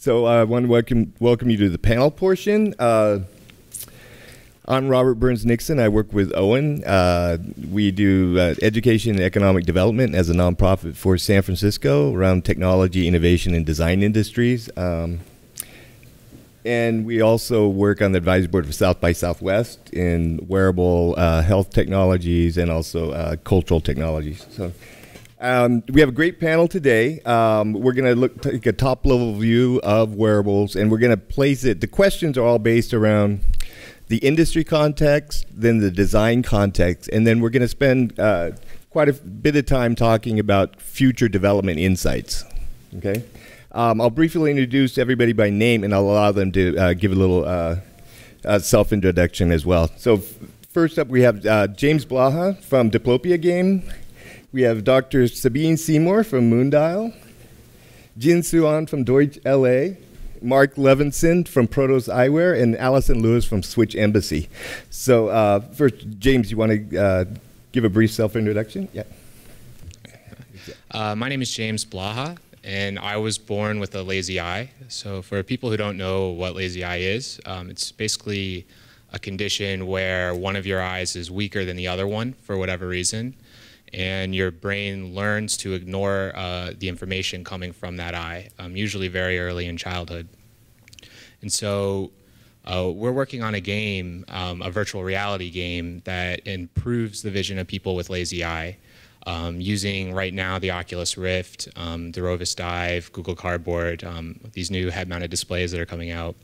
So I want to welcome you to the panel portion. I'm Robert Burns Nixon. I work with Owen. We do education and economic development as a nonprofit for San Francisco around technology, innovation, and design industries. And we also work on the advisory board for South by Southwest in wearable health technologies and also cultural technologies. So we have a great panel today. We're going to take a top level view of wearables, and we're going to place it. The questions are all based around the industry context, then the design context, and then we're going to spend quite a bit of time talking about future development insights. Okay. I'll briefly introduce everybody by name, and I'll allow them to give a little self-introduction as well. So first up, we have James Blaha from Diplopia Game. We have Dr. Sabine Seymour from Moondial, Jinsoo An from Deutch LA, Marc Levinson from Protos Eyewear, and Alison Lewis from Switch Embassy. So first, James, you want to give a brief self-introduction? Yeah. My name is James Blaha, and I was born with a lazy eye. So for people who don't know what lazy eye is, it's basically a condition where one of your eyes is weaker than the other one for whatever reason, and your brain learns to ignore the information coming from that eye, usually very early in childhood. And so we're working on a game, a virtual reality game that improves the vision of people with lazy eye, using right now the Oculus Rift, the Rovis Dive, Google Cardboard, these new head-mounted displays that are coming out.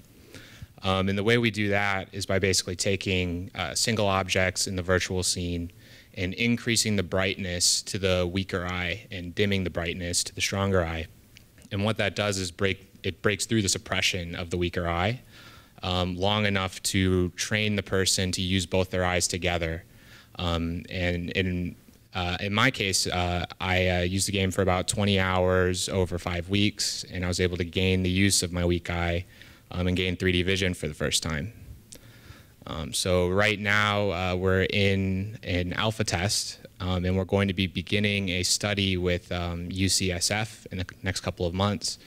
And the way we do that is by basically taking single objects in the virtual scene and increasing the brightness to the weaker eye and dimming the brightness to the stronger eye. And what that does is it breaks through the suppression of the weaker eye long enough to train the person to use both their eyes together. In my case, I used the game for about 20 hours over 5 weeks, and I was able to gain the use of my weak eye and gain 3D vision for the first time. So right now we're in an alpha test, and we're going to be beginning a study with UCSF in the next couple of months.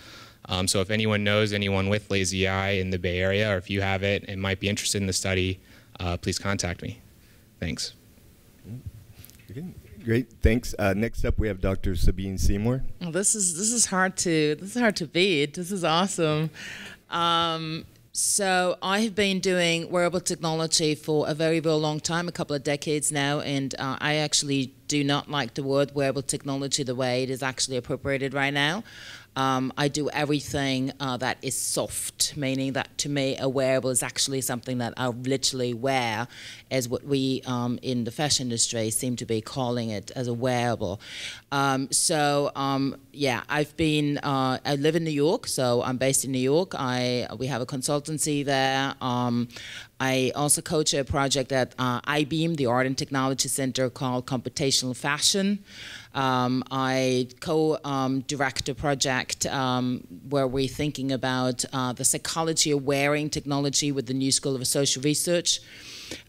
So if anyone knows anyone with lazy eye in the Bay Area, or if you have it and might be interested in the study, please contact me. Thanks. Okay. Great, thanks. Next up, we have Dr. Sabine Seymour. Oh, this is hard to beat. This is awesome. So I have been doing wearable technology for a very, very long time, a couple of decades now, and I actually do not like the word wearable technology the way it is actually appropriated right now. I do everything that is soft, meaning that to me a wearable is actually something that I literally wear, as what we in the fashion industry seem to be calling it as a wearable. Yeah, I live in New York, so I'm based in New York. We have a consultancy there. I also coach a project at IBEAM, the Art and Technology Center, called Computational Fashion. I co-direct a project where we're thinking about the psychology of wearing technology with the New School of Social Research.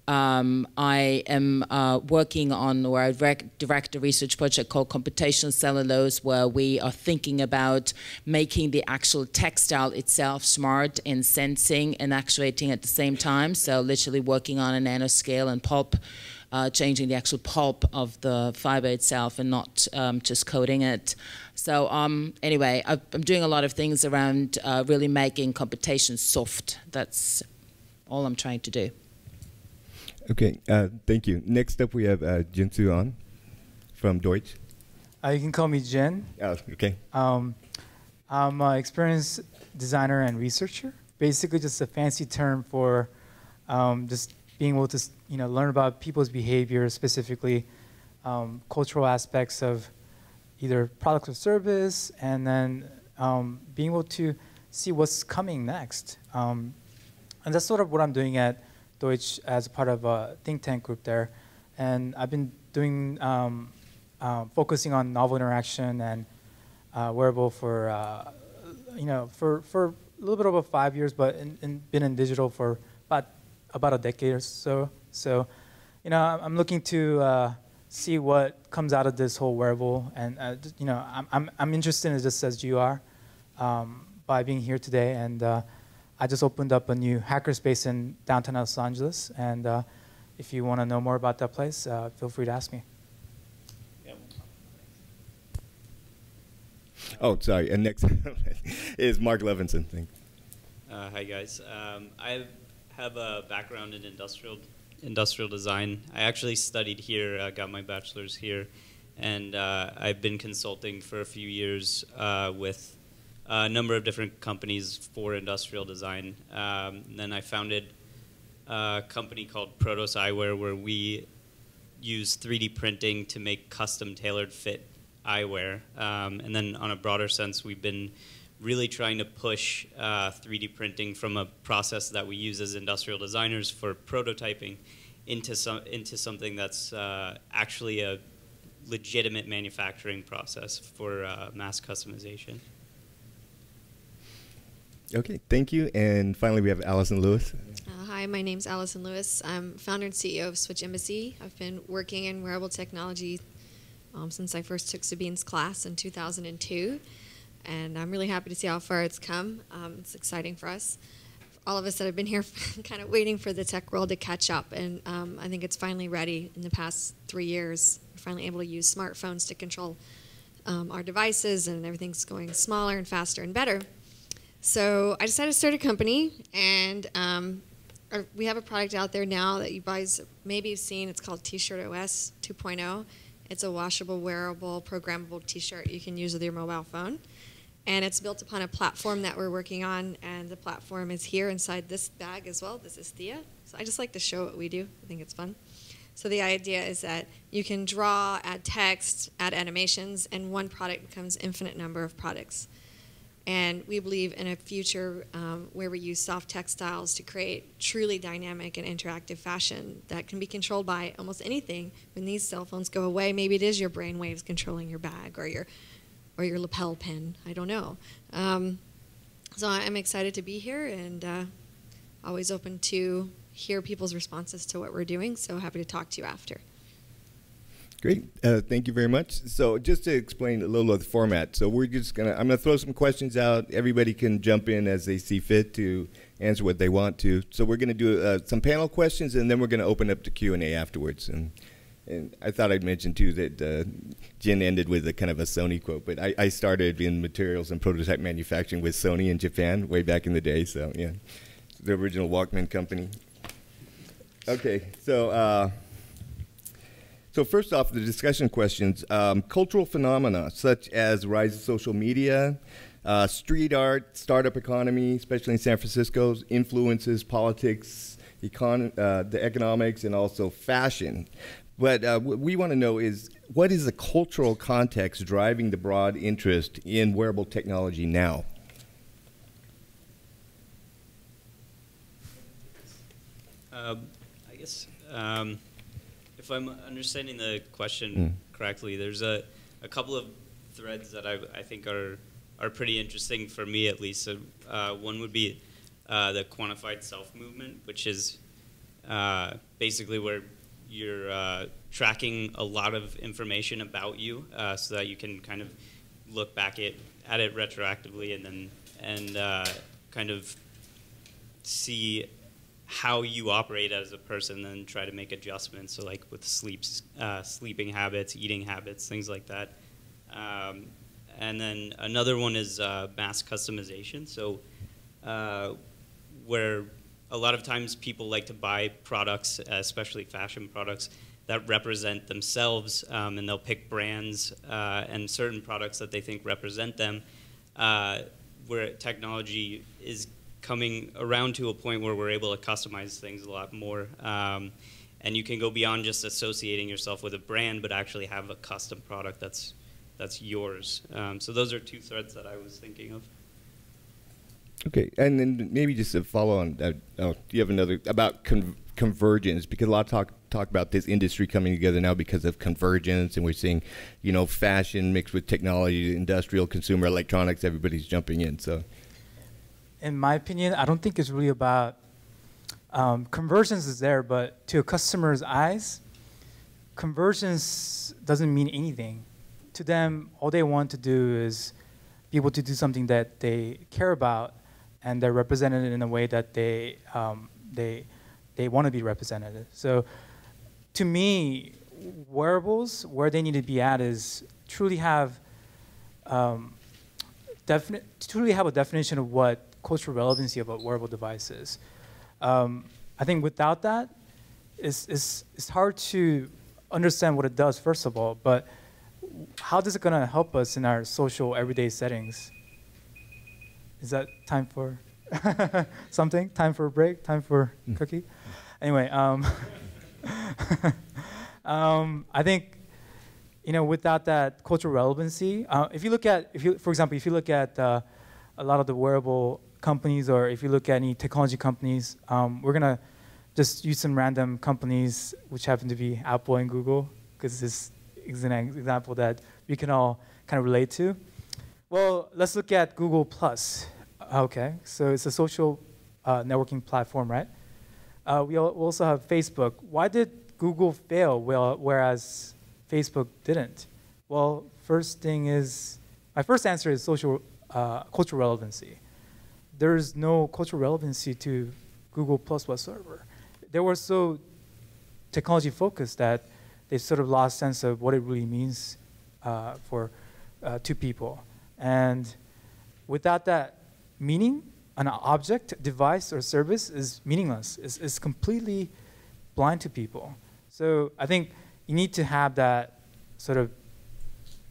I am working on, or I direct a research project called Computational Cellulose, where we are thinking about making the actual textile itself smart and sensing and actuating at the same time. So literally working on a nanoscale and pulp, changing the actual pulp of the fiber itself and not just coating it. So anyway, I'm doing a lot of things around really making computation soft. That's all I'm trying to do. Okay, thank you. Next up, we have Jinsoo An from Deutch. You can call me Jen. Oh, okay. I'm an experienced designer and researcher. Basically, just a fancy term for just being able to learn about people's behavior, specifically cultural aspects of either product or service, and then being able to see what's coming next. And that's sort of what I'm doing at Deutch as part of a think tank group there. And I've been doing, focusing on novel interaction and wearable for, for a little bit over 5 years, but been in digital for about a decade or so. So, I'm looking to see what comes out of this whole wearable, and I'm interested in it just as you are. by being here today. And I just opened up a new hackerspace in downtown Los Angeles. And if you want to know more about that place, feel free to ask me. Oh, sorry. And next is Marc Levinson. Thanks. Hi, guys. I have a background in industrial design. I actually studied here, got my bachelor's here, and I've been consulting for a few years with a number of different companies for industrial design. And then I founded a company called Protos Eyewear, where we use 3D printing to make custom tailored fit eyewear. And then on a broader sense, we've been really trying to push 3D printing from a process that we use as industrial designers for prototyping into something that's actually a legitimate manufacturing process for mass customization. Okay, thank you. And finally, we have Alison Lewis. Hi, my name's Alison Lewis. I'm founder and CEO of Switch Embassy. I've been working in wearable technology since I first took Sabine's class in 2002. And I'm really happy to see how far it's come. It's exciting for us. All of us that have been here kind of waiting for the tech world to catch up. And I think it's finally ready. In the past 3 years, we're finally able to use smartphones to control our devices, and everything's going smaller and faster and better. So I decided to start a company, and we have a product out there now that you guys maybe have seen. It's called T-Shirt OS 2.0. It's a washable, wearable, programmable T-shirt you can use with your mobile phone. And it's built upon a platform that we're working on, and the platform is here inside this bag as well. This is Thea. So I just like to show what we do. I think it's fun. So the idea is that you can draw, add text, add animations, and one product becomes infinite number of products. And we believe in a future where we use soft textiles to create truly dynamic and interactive fashion that can be controlled by almost anything. When these cell phones go away, maybe it is your brain waves controlling your bag or your lapel pin. I don't know. So I'm excited to be here, and always open to hear people's responses to what we're doing. So happy to talk to you after. Great, thank you very much. So just to explain a little of the format, so we're just I'm gonna throw some questions out. Everybody can jump in as they see fit to answer what they want to. So we're gonna do some panel questions, and then we're gonna open up to Q&A afterwards. And I thought I'd mention too that Jin ended with a kind of a Sony quote, but I started in materials and prototype manufacturing with Sony in Japan way back in the day, so yeah, the original Walkman company. Okay, so so first off, the discussion questions. Cultural phenomena such as rise of social media, street art, startup economy, especially in San Francisco, influences politics, the economics, and also fashion. But what we want to know is, what is the cultural context driving the broad interest in wearable technology now? I guess if I'm understanding the question correctly, there's a couple of threads that I think are pretty interesting for me, at least. So, one would be the quantified self movement, which is basically where you're tracking a lot of information about you, so that you can kind of look back at it retroactively, and kind of see how you operate as a person, and try to make adjustments. So like with sleeping habits, eating habits, things like that. And then another one is mass customization. So where a lot of times people like to buy products, especially fashion products, that represent themselves, and they'll pick brands and certain products that they think represent them, where technology is coming around to a point where we're able to customize things a lot more. And you can go beyond just associating yourself with a brand, but actually have a custom product that's yours. So those are two threads that I was thinking of. Okay, and then maybe just a follow on. Do you have another about convergence? Because a lot of talk about this industry coming together now because of convergence, and we're seeing, fashion mixed with technology, industrial, consumer electronics. Everybody's jumping in. So, in my opinion, I don't think it's really about convergence is there, but to a customer's eyes, convergence doesn't mean anything. To them, all they want to do is be able to do something that they care about, and they're represented in a way that they want to be represented. So to me, wearables, where they need to be at is truly have a definition of what cultural relevancy of a wearable device is. I think without that, it's hard to understand what it does, first of all, but how is it going to help us in our social everyday settings? Is that time for something? Time for a break? Time for a cookie? Anyway, I think, without that cultural relevancy, for example, if you look at a lot of the wearable companies, or if you look at any technology companies, we're gonna just use some random companies which happen to be Apple and Google, because this is an example that we can all kind of relate to. Well, let's look at Google Plus. Okay, so it's a social networking platform, right? We also have Facebook. Why did Google fail whereas Facebook didn't? Well, my first answer is cultural relevancy. There's no cultural relevancy to Google Plus whatsoever. They were so technology focused that they sort of lost sense of what it really means to people. And without that meaning, an object, device, or service is meaningless. It's completely blind to people. So I think you need to have that sort of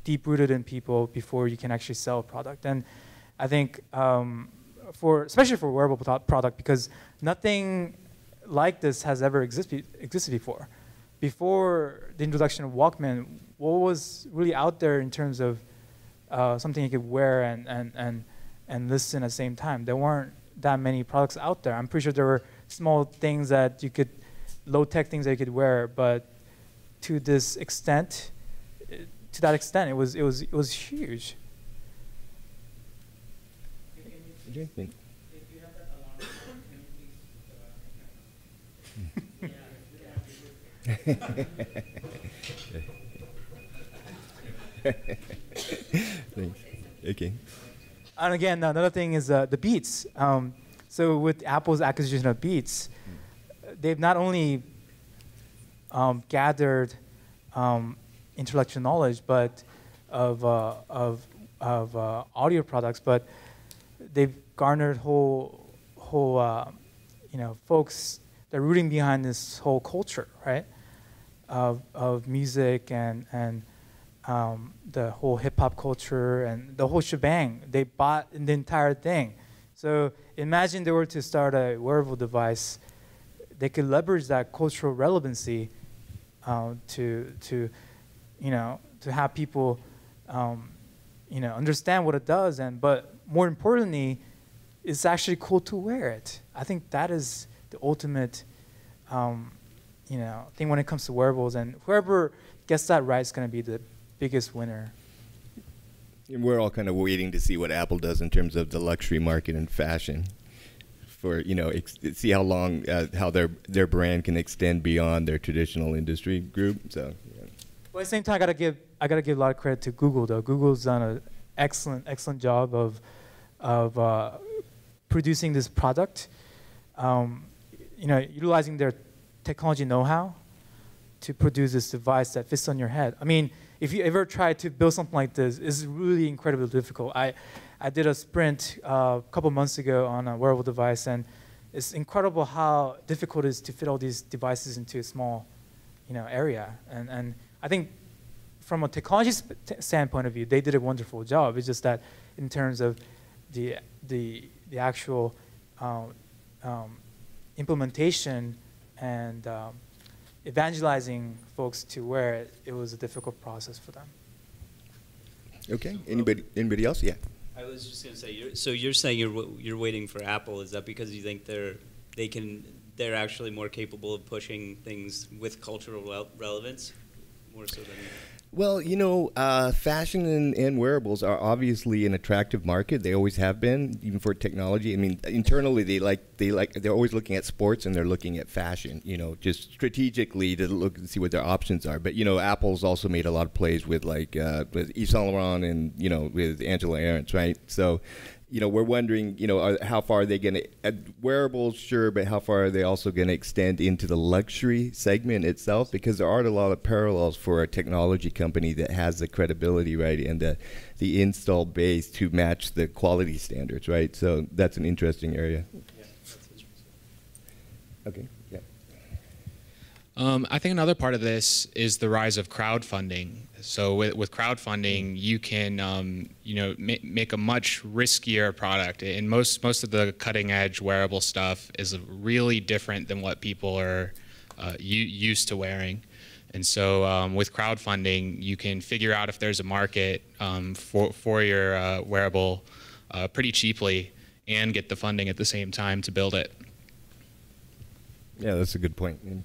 deep-rooted in people before you can actually sell a product. And I think especially for a wearable product, because nothing like this has ever existed before. Before the introduction of Walkman, what was really out there in terms of something you could wear and listen at the same time? There weren't that many products out there. I'm pretty sure there were small things that low-tech things that you could wear, but to that extent, it was huge. Thanks. Okay. And again, another thing is the Beats. So with Apple's acquisition of Beats, they've not only gathered intellectual knowledge, but of audio products, but they've garnered whole folks that are rooting behind this whole culture, right? Of music and the whole hip hop culture and the whole shebang. They bought the entire thing. So imagine they were to start a wearable device, they could leverage that cultural relevancy to have people understand what it does, but more importantly, it's actually cool to wear it. I think that is the ultimate thing when it comes to wearables, and whoever gets that right is going to be the biggest winner. And we're all kind of waiting to see what Apple does in terms of the luxury market and fashion, for see how long how their brand can extend beyond their traditional industry group. So, yeah. Well, at the same time, I gotta give a lot of credit to Google though. Google's done an excellent job of producing this product. Utilizing their technology know-how to produce this device that fits on your head. I mean, if you ever try to build something like this, it's really incredibly difficult. I did a sprint a couple months ago on a wearable device, and it's incredible how difficult it is to fit all these devices into a small, area. And I think from a technology standpoint of view, they did a wonderful job. It's just that in terms of the actual implementation and evangelizing folks to wear it, it was a difficult process for them. Okay. Anybody else? Yeah. I was just going to say, so you're saying you're waiting for Apple. Is that because you think they're actually more capable of pushing things with cultural relevance more so than? Well, you know, fashion and wearables are obviously an attractive market. They always have been, even for technology. I mean, internally they're always looking at sports and they're looking at fashion. You know, just strategically to look and see what their options are. But you know, Apple's also made a lot of plays with with Yves Saint Laurent and with Angela Arendt, right? So, you know, we're wondering, how far are they going to, wearables, sure, but how far are they also going to extend into the luxury segment itself? Because there are a lot of parallels for a technology company that has the credibility, right, and the install base to match the quality standards, right? So that's an interesting area. Yeah, that's interesting. Okay, yeah. I think another part of this is the rise of crowdfunding. So with crowdfunding, you can make a much riskier product, and most of the cutting edge wearable stuff is really different than what people are used to wearing. And so with crowdfunding, you can figure out if there's a market for your wearable pretty cheaply and get the funding at the same time to build it. Yeah, that's a good point.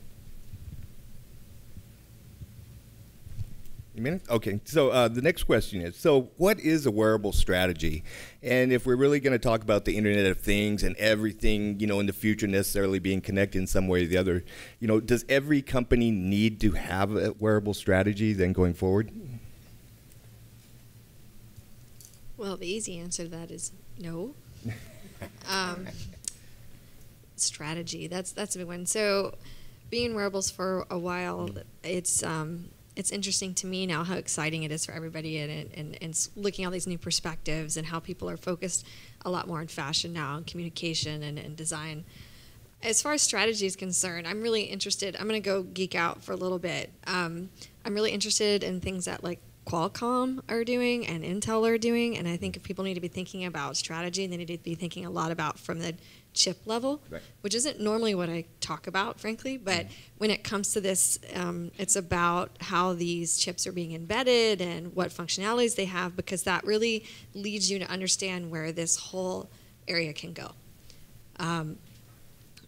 Okay, so the next question is, so what is a wearable strategy? And if we're really going to talk about the Internet of Things and everything, in the future necessarily being connected in some way or the other, does every company need to have a wearable strategy then going forward? Well, the easy answer to that is no. Strategy, that's a big one. So being in wearables for a while, it's interesting to me now how exciting it is for everybody and looking at all these new perspectives and how people are focused a lot more on fashion now and communication and design. As far as strategy is concerned, I'm really interested. I'm going to go geek out for a little bit. I'm really interested in things that like Qualcomm are doing and Intel are doing, and I think if people need to be thinking about strategy, they need to be thinking a lot about from the chip level, right, which isn't normally what I talk about, frankly, but when it comes to this, it's about how these chips are being embedded and what functionalities they have, because that really leads you to understand where this whole area can go.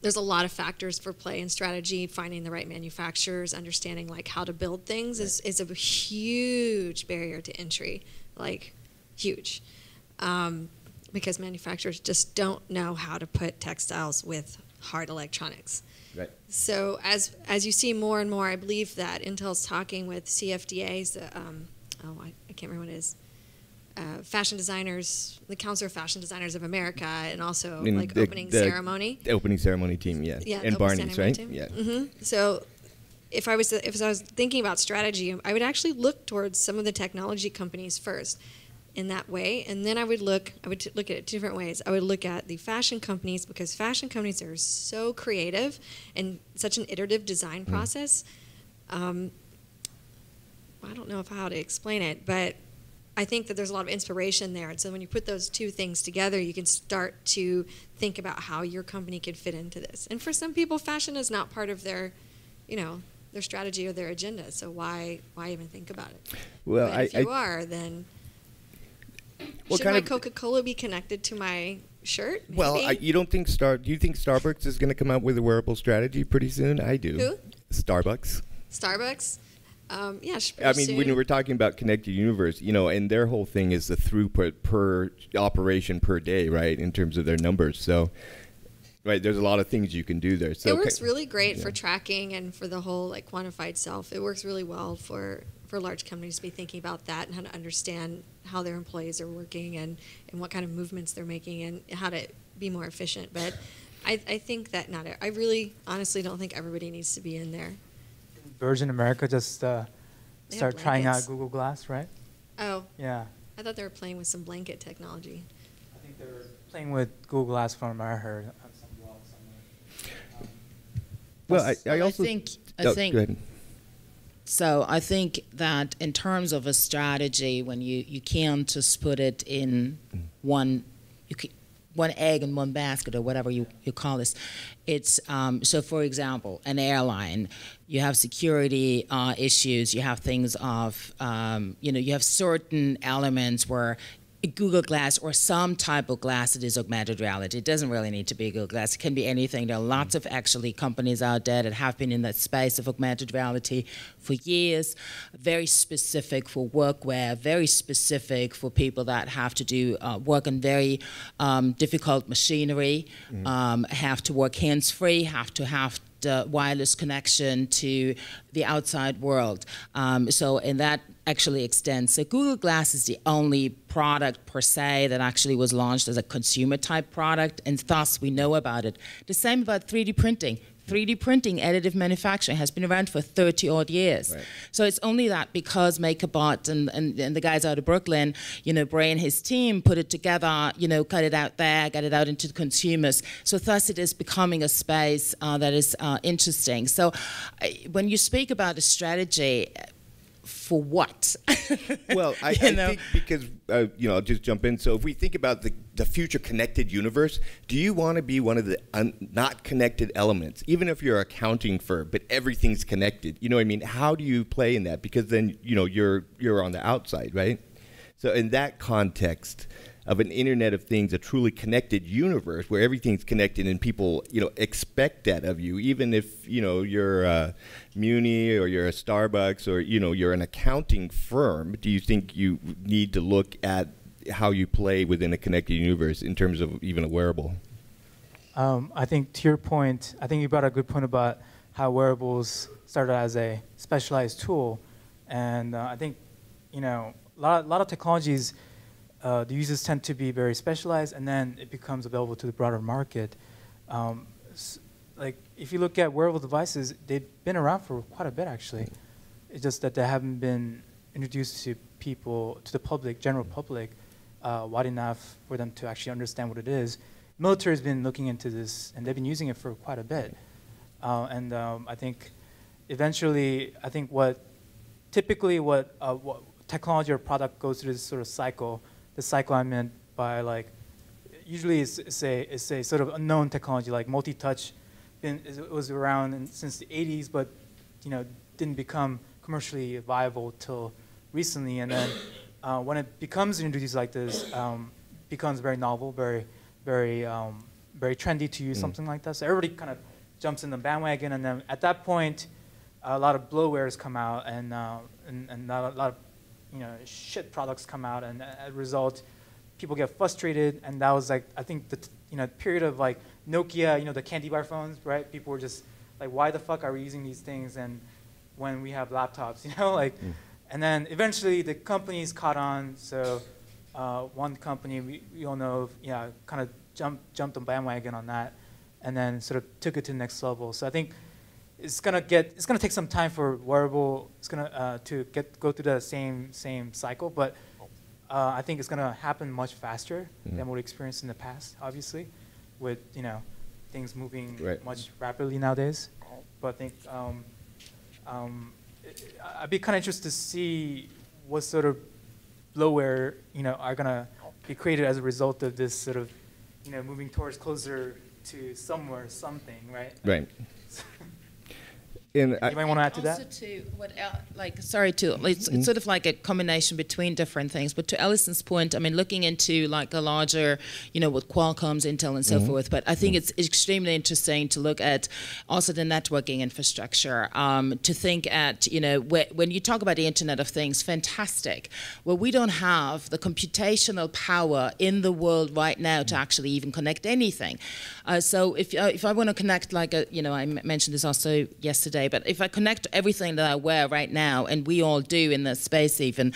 There's a lot of factors for play and strategy. Finding the right manufacturers, understanding like how to build things is a huge barrier to entry, like huge. Because manufacturers just don't know how to put textiles with hard electronics. Right. So as you see more and more, I believe that Intel's talking with CFDA's, I can't remember what it is, fashion designers, the Council of Fashion Designers of America, and also like opening ceremony. The opening ceremony team, yeah. Yeah, and Barney's, right? Team. Yeah. Mm-hmm. So if I was thinking about strategy, I would actually look towards some of the technology companies first in that way, and then I would look at it different ways. I would look at the fashion companies, because fashion companies are so creative and such an iterative design process. I don't know how to explain it, but I think that there's a lot of inspiration there. And so when you put those two things together, you can start to think about how your company could fit into this. And for some people, fashion is not part of their, their strategy or their agenda. So why even think about it? Well, but if you are, then should my Coca-Cola be connected to my shirt? Maybe? Well, you don't think do you think Starbucks is going to come out with a wearable strategy pretty soon? I do. Who? Starbucks. Starbucks? Yeah, I mean, when we're talking about connected universe, and their whole thing is the throughput per operation per day, right, in terms of their numbers. So, right, there's a lot of things you can do there. So it works really great for tracking and for the whole like quantified self. It works really well for large companies to be thinking about that and how to understand how their employees are working and what kind of movements they're making and how to be more efficient. But I think that I really honestly don't think everybody needs to be in there. Virgin America just start trying out Google Glass, right? Oh. Yeah. I thought they were playing with some blanket technology. I think they were playing with Google Glass from what I heard on some blog somewhere. Well, I also think go ahead. So I think that in terms of a strategy, when you can't just put it in one egg in one basket or whatever you call this. It's so for example, an airline, you have security issues, you have things of you have certain elements where Google Glass or some type of glass that is augmented reality. It doesn't really need to be Google Glass. It can be anything. There are lots of actually companies out there that have been in that space of augmented reality for years, very specific for workwear, very specific for people that have to do work on very difficult machinery, have to work hands-free, have wireless connection to the outside world. So in that actually extends. So Google Glass is the only product per se that actually was launched as a consumer type product, and thus we know about it. The same about 3D printing. 3D printing, additive manufacturing has been around for 30 odd years. Right. So it's only that because MakerBot and the guys out of Brooklyn, Bray and his team put it together, cut it out there, got it out into the consumers. So thus it is becoming a space that is interesting. So when you speak about a strategy, for what? Well, I think because, I'll just jump in. So if we think about the future connected universe, do you want to be one of the not connected elements, even if you're an accounting firm, but everything's connected? You know what I mean? How do you play in that? Because then, you're on the outside, right? So in that context of an Internet of Things, a truly connected universe where everything's connected and people, expect that of you, even if, you're a Muni or you're a Starbucks or, you're an accounting firm, do you think you need to look at how you play within a connected universe in terms of even a wearable? I think to your point, I think you brought a good point about how wearables started as a specialized tool. And I think, a lot of technologies, the users tend to be very specialized, and then it becomes available to the broader market. Like if you look at wearable devices, they've been around for quite a bit actually. It's just that they haven't been introduced to people, to the public, general public, wide enough for them to actually understand what it is. Military has been looking into this, and they've been using it for quite a bit. I think eventually, what technology or product goes through this sort of cycle. The cycle I meant by usually it's a sort of unknown technology like multi-touch. It was around since the 80s, but didn't become commercially viable till recently. And then when it becomes introduced like this, becomes very novel, very trendy to use something like that. So everybody kind of jumps in the bandwagon, and then at that point, a lot of blowares come out, and a lot of shit products come out, and as a result, people get frustrated. And that was I think the period of Nokia, the candy bar phones, right? People were just like, why the fuck are we using these things? And when we have laptops, and then eventually the companies caught on. So one company we all know, kind of jumped the bandwagon on that, and then sort of took it to the next level. So I think it's gonna take some time for wearable. It's gonna go through the same cycle, but I think it's gonna happen much faster than what we experienced in the past. Obviously, with things moving much rapidly nowadays. But I think I'd be kind of interested to see what sort of bloatware are gonna be created as a result of this sort of moving towards closer to something, right? Right. And you might want to add to that? Also it's sort of like a combination between different things. But to Alison's point, I mean, looking into a larger, with Qualcomm's, Intel, and so forth. But I think it's extremely interesting to look at also the networking infrastructure. To think at, when you talk about the Internet of Things, fantastic. Well, we don't have the computational power in the world right now to actually even connect anything. So if I want to connect I mentioned this also yesterday, but if I connect everything that I wear right now, and we all do in the space even,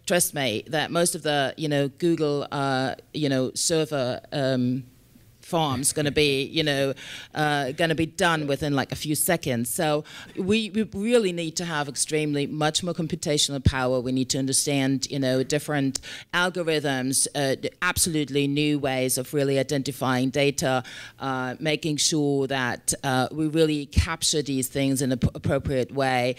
trust me that most of the, Google, server farm's going to be, done within a few seconds. So we really need to have much more computational power. We need to understand, different algorithms, absolutely new ways of really identifying data, making sure that we really capture these things in an appropriate way.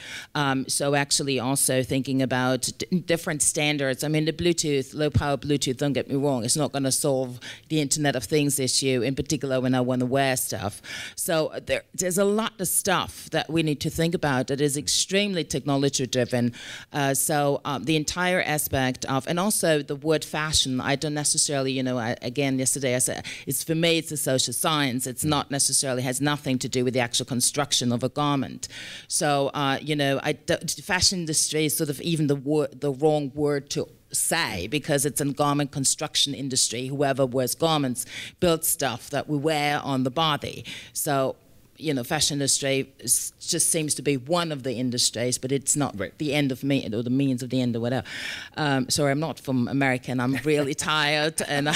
So actually also thinking about different standards. I mean, the Bluetooth, low power Bluetooth, don't get me wrong, it's not going to solve the Internet of Things issue. do, in particular when I want to wear stuff. So there's a lot of stuff that we need to think about that is extremely technology driven. The entire aspect of, and also the word fashion, I don't necessarily, again, yesterday I said, for me, it's a social science. It's not necessarily, has nothing to do with the actual construction of a garment. So, the fashion industry is sort of even the wrong word to say, because it's a garment construction industry. Whoever wears garments builds stuff that we wear on the body. So, fashion industry just seems to be one of the industries, but it's not the end of me, or the means of the end, or whatever. Sorry, I'm not from America, and I'm really tired. And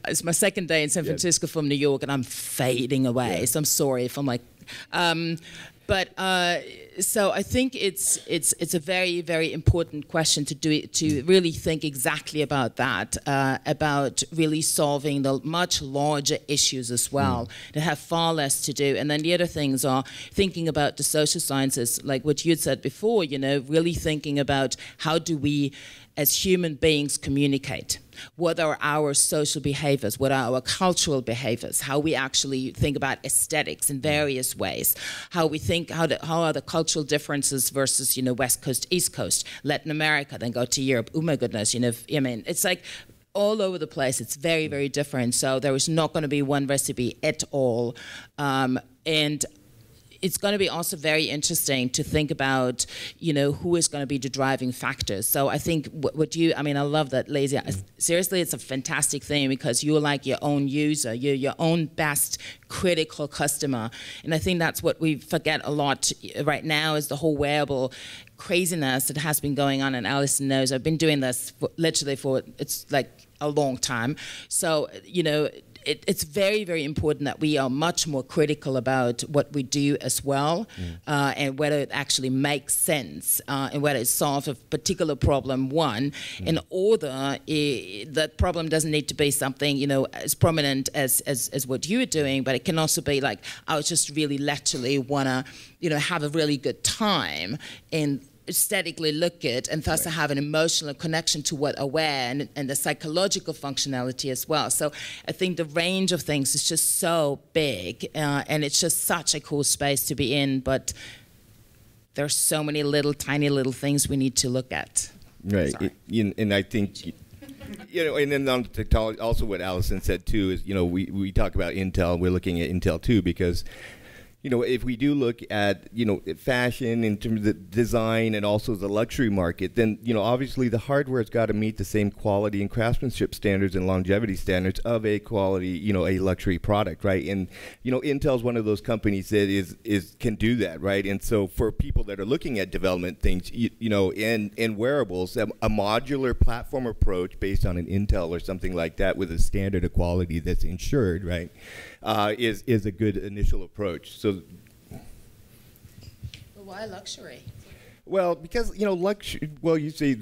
it's my second day in San Francisco from New York, and I'm fading away. So I'm sorry if I'm like. So I think it's a very, very important question to really think exactly about that, about really solving the much larger issues as well that have far less to do. And then the other things are thinking about the social sciences, like what you'd said before, really thinking about how do we as human beings communicate. What are our social behaviors? What are our cultural behaviors? How we actually think about aesthetics in various ways. How we think, how are the cultural differences versus, West Coast, East Coast, Latin America, then go to Europe. Oh my goodness, it's like all over the place. It's very, very different. So there is not going to be one recipe at all. And it's going to be also very interesting to think about, who is going to be the driving factors. So I think I love that lazy. Seriously, it's a fantastic thing because you're like your own user. You're your own best critical customer. And I think that's what we forget a lot right now is the whole wearable craziness that has been going on. And Alison knows I've been doing this literally for, it's like a long time. So, it's very, very important that we are much more critical about what we do as well, and whether it actually makes sense, and whether it solves a particular problem, in order that problem doesn't need to be something, as prominent as what you are doing, but it can also be like, I just really literally want to, have a really good time and aesthetically look at, and thus have an emotional connection to what I wear, and the psychological functionality as well. So I think the range of things is just so big, and it's just such a cool space to be in, but there's so many tiny little things we need to look at. Right, and I think, and then on technology, also what Alison said too is, we talk about Intel, we're looking at Intel too, because if we do look at, fashion in terms of design and also the luxury market, then, obviously the hardware's got to meet the same quality and craftsmanship standards and longevity standards of a quality, a luxury product, right? And, Intel's one of those companies that can do that, right? And so for people that are looking at development things, in wearables, a modular platform approach based on an Intel or something like that with a standard of quality that's ensured, right, is a good initial approach. So, why luxury? Well, because luxury. Well, you see,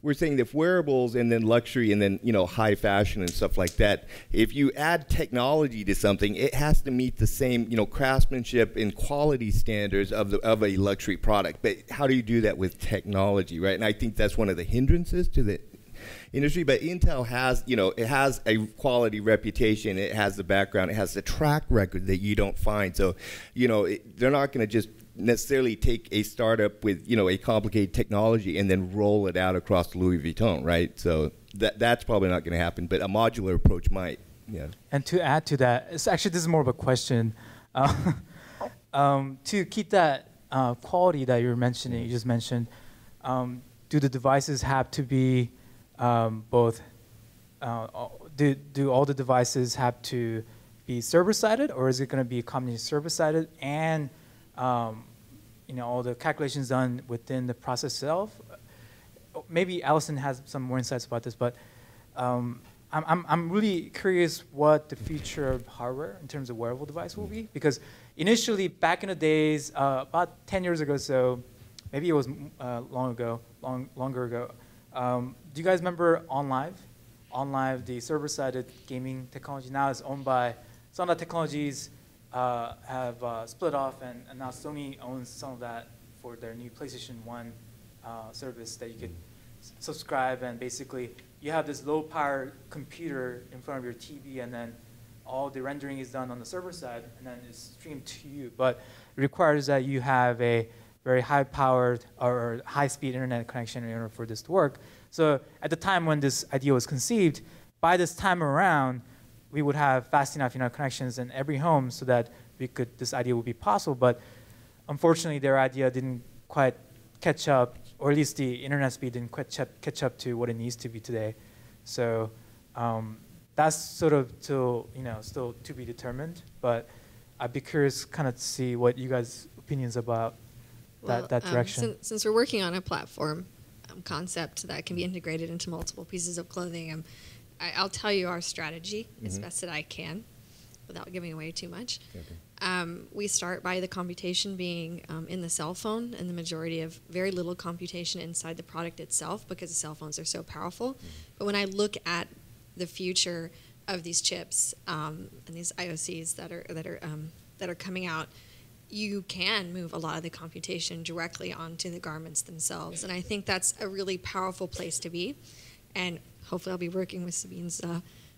we're saying that wearables and then luxury and then high fashion and stuff like that. If you add technology to something, it has to meet the same craftsmanship and quality standards of a luxury product. But how do you do that with technology, right? And I think that's one of the hindrances to the industry. But Intel has, it has a quality reputation. It has the background. It has the track record that you don't find. So, they're not going to just necessarily take a startup with, a complicated technology and then roll it out across Louis Vuitton, right? So that's probably not going to happen. But a modular approach might. Yeah. And to add to that, this is more of a question. To keep that quality that you just mentioned, do the devices have to be both, do all the devices have to be server-sided, or is it going to be a combination server-sided and all the calculations done within the process itself? Maybe Alison has some more insights about this, but I'm really curious what the future of hardware in terms of wearable device will be, because initially back in the days, about 10 years ago, so maybe it was longer ago. Do you guys remember OnLive? OnLive, the server-sided gaming technology, now is owned by some of the technologies have split off, and now Sony owns some of that for their new PlayStation 1 service that you could subscribe and basically you have this low power computer in front of your TV, and then all the rendering is done on the server side, and then it's streamed to you. But it requires that you have a very high powered or high speed internet connection in order for this to work. So at the time when this idea was conceived, by this time around, we would have fast enough internet connections in every home so that this idea would be possible. But unfortunately, their idea didn't quite catch up, or at least the internet speed didn't quite catch up to what it needs to be today. So that's sort of still to be determined. But I'd be curious kind of to see what you guys' opinions about that direction. Since we're working on a platform concept that can be integrated into multiple pieces of clothing, I'll tell you our strategy as best that I can without giving away too much. Okay. We start by the computation being in the cell phone, and the majority of very little computation inside the product itself because the cell phones are so powerful. But when I look at the future of these chips and these IOCs that are coming out, you can move a lot of the computation directly onto the garments themselves, and I think that's a really powerful place to be. And hopefully, I'll be working with Sabine's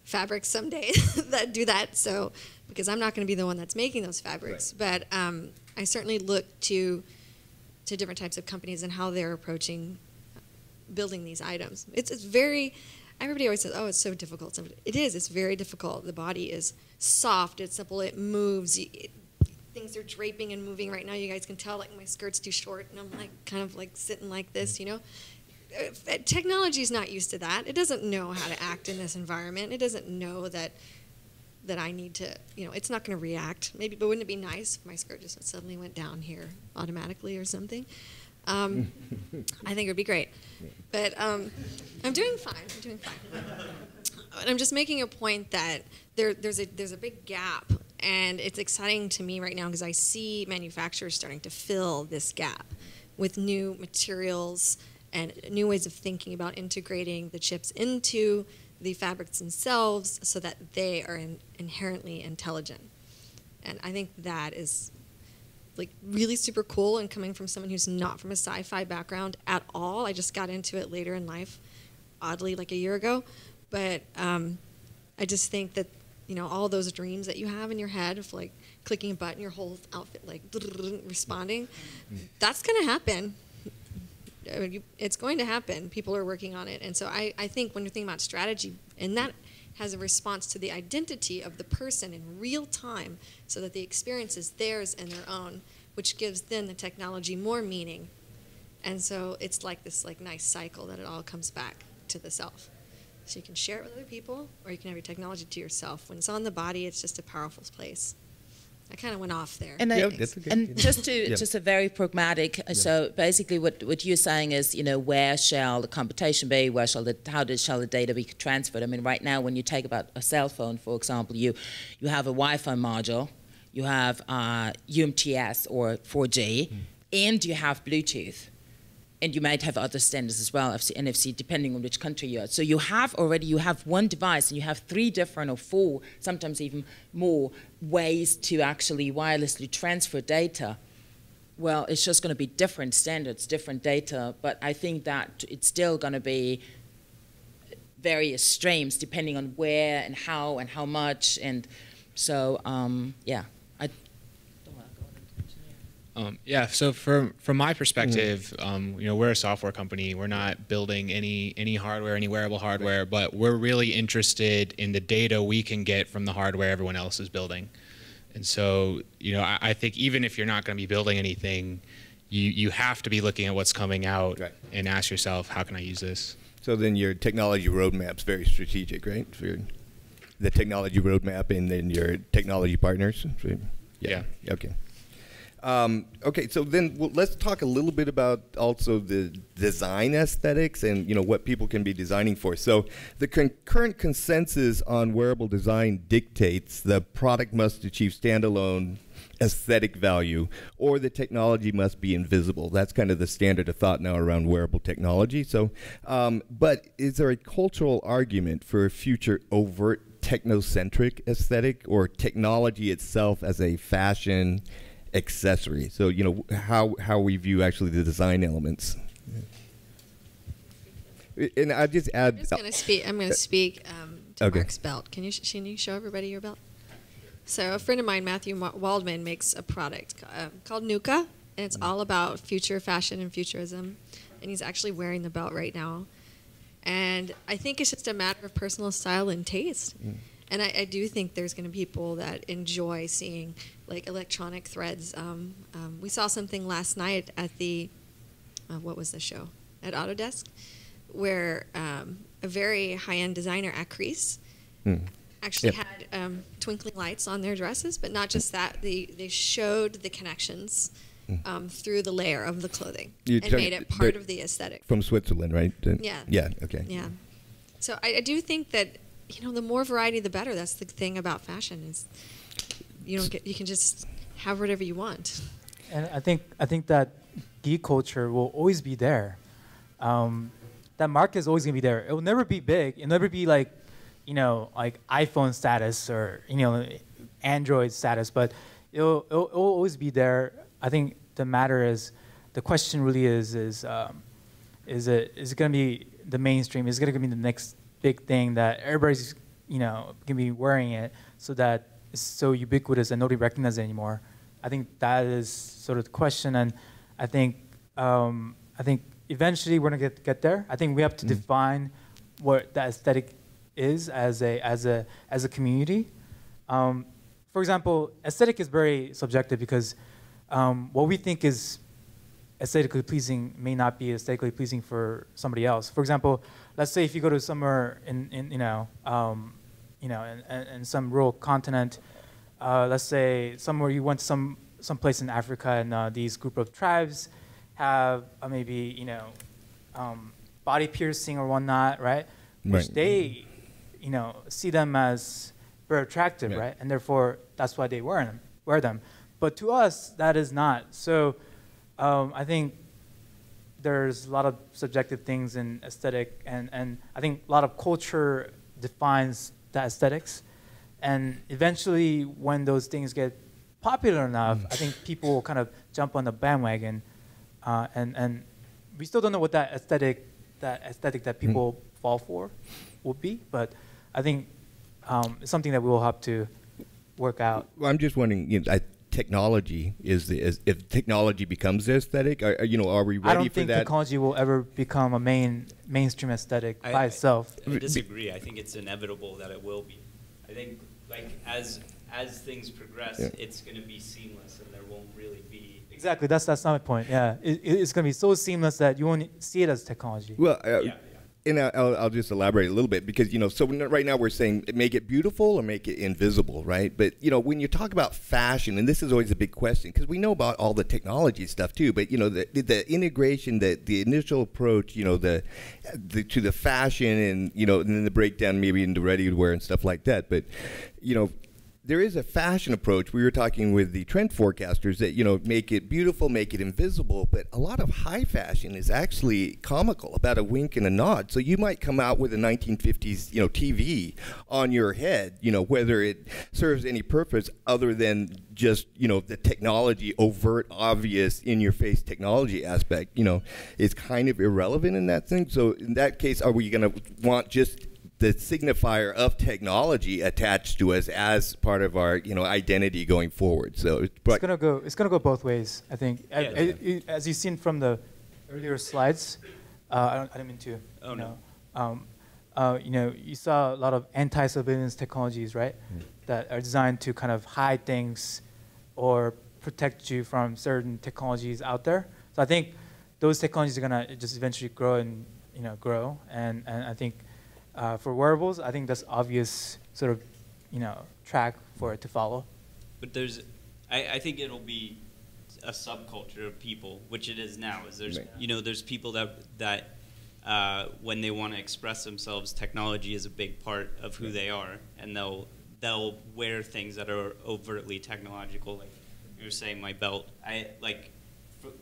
fabrics someday that do that. So, because I'm not going to be the one that's making those fabrics, right. But I certainly look to different types of companies and how they're approaching building these items. It's very. Everybody always says, "Oh, it's so difficult." It is. It's very difficult. The body is soft. It's simple. It moves. Things are draping and moving right now. You guys can tell, like, my skirt's too short, and I'm like kind of like sitting like this, you know. Technology is not used to that. It doesn't know how to act in this environment. It doesn't know that I need to, it's not going to react. Maybe, but wouldn't it be nice if my skirt just suddenly went down here automatically or something? I think it would be great. But I'm doing fine. I'm doing fine. And I'm just making a point that there's a big gap, and it's exciting to me right now because I see manufacturers starting to fill this gap with new materials and new ways of thinking about integrating the chips into the fabrics themselves so that they are inherently intelligent. And I think that is like really super cool, and coming from someone who's not from a sci-fi background at all. I just got into it later in life, oddly, like a year ago. But I just think that, all those dreams that you have in your head of like clicking a button, your whole outfit like responding, that's going to happen. It's going to happen. People are working on it. And so I think when you're thinking about strategy, and that has a response to the identity of the person in real time so that the experience is theirs and their own, which gives then the technology more meaning. And so it's like this nice cycle that it all comes back to the self. So you can share it with other people, or you can have your technology to yourself. When it's on the body, it's just a powerful place. I kind of went off there. And, just a very pragmatic. So basically, what you're saying is, where shall the computation be? Where shall how shall the data be transferred? I mean, right now, when you take about a cell phone, for example, you have a Wi-Fi module, you have UMTS or 4G, and you have Bluetooth. And you might have other standards as well, NFC, depending on which country you're at. So you have one device, and you have 3 different or 4, sometimes even more, ways to actually wirelessly transfer data. Well, it's just going to be different standards, different data, but I think that it's still going to be various streams depending on where and how much. And so, yeah. So from my perspective, we're a software company. We're not building any hardware, any wearable hardware, but we're really interested in the data we can get from the hardware everyone else is building. And so, I think even if you're not going to be building anything, you have to be looking at what's coming out and ask yourself, how can I use this? So then your technology roadmap's very strategic, right? For the technology roadmap and then your technology partners. Yeah. Okay. Okay, so then let's talk a little bit about also the design aesthetics and what people can be designing for. So the current consensus on wearable design dictates the product must achieve standalone aesthetic value, or the technology must be invisible. That's kind of the standard of thought now around wearable technology. So, but is there a cultural argument for a future overt technocentric aesthetic, or technology itself as a fashion accessory? So how we view actually the design elements. And I just add. I'm just going to speak. I'm going to speak to Okay. Marc's belt. Can you show everybody your belt? So a friend of mine, Matthew Waldman, makes a product called Nuka, and it's all about future fashion and futurism. And he's actually wearing the belt right now. And I think it's just a matter of personal style and taste. And I do think there's going to be people that enjoy seeing like electronic threads. We saw something last night at the, what was the show? At Autodesk, where a very high-end designer, Acris, actually had twinkling lights on their dresses, but not just that. They showed the connections through the layer of the clothing and made it part of the aesthetic. From Switzerland, right? Yeah. Yeah, okay. Yeah. So I do think that, you know, the more variety, the better. That's the thing about fashion is you can just have whatever you want. And I think that geek culture will always be there. That market is always gonna be there. It will never be big. It'll never be like, you know, like iPhone status or, you know, Android status, but it'll always be there. I think the matter is, the question really is it gonna be the mainstream? Is it gonna be the next big thing that everybody's, you know, gonna be wearing it so that it's so ubiquitous and nobody recognizes it anymore? I think that is sort of the question, and I think eventually we're gonna get there. I think we have to define what the aesthetic is as a community. For example, aesthetic is very subjective because what we think is aesthetically pleasing may not be aesthetically pleasing for somebody else. For example, let's say if you go to somewhere in some rural continent, let's say somewhere you went to some place in Africa, and these group of tribes have maybe, you know, body piercing or whatnot, right? Which they, you know, see them as very attractive, right? And therefore that's why they wear them. But to us, that is not. So I think there's a lot of subjective things in aesthetic, and I think a lot of culture defines the aesthetics. And eventually, when those things get popular enough, I think people will kind of jump on the bandwagon. And we still don't know what that aesthetic that people fall for will be, but I think it's something that we will have to work out. Well, I'm just wondering, you know, technology if technology becomes the aesthetic, are we ready for that? I don't think technology will ever become a mainstream aesthetic by itself. I disagree. I think it's inevitable that it will be. I think like as things progress, it's going to be seamless, and there won't really be. Exactly. That's not my point. Yeah, it's going to be so seamless that you won't see it as technology. Well. And I'll just elaborate a little bit because, you know, so right now we're saying make it beautiful or make it invisible, right? But, you know, when you talk about fashion, and this is always a big question because we know about all the technology stuff too, but, you know, the integration, the initial approach, you know, to the fashion and, you know, and then the breakdown maybe into ready-to-wear and stuff like that. But, you know, there is a fashion approach. We were talking with the trend forecasters that, you know, make it beautiful, make it invisible, but a lot of high fashion is actually comical, about a wink and a nod. So you might come out with a 1950s, you know, TV on your head, you know, whether it serves any purpose other than just, you know, the technology, overt, obvious, in-your-face technology aspect, you know, is kind of irrelevant in that thing. So in that case, are we going to want just the signifier of technology attached to us as part of our, you know, identity going forward? So it's gonna go both ways, I think. As you've seen from the earlier slides, I didn't mean to. Oh no. You know, you saw a lot of anti-surveillance technologies, right? That are designed to kind of hide things or protect you from certain technologies out there. So I think those technologies are gonna just eventually grow, and I think. For wearables, I think that's obvious sort of, you know, track for it to follow. But I think it'll be a subculture of people, which it is now. You know, there's people that when they want to express themselves, technology is a big part of who they are, and they'll wear things that are overtly technological. Like you were saying, my belt.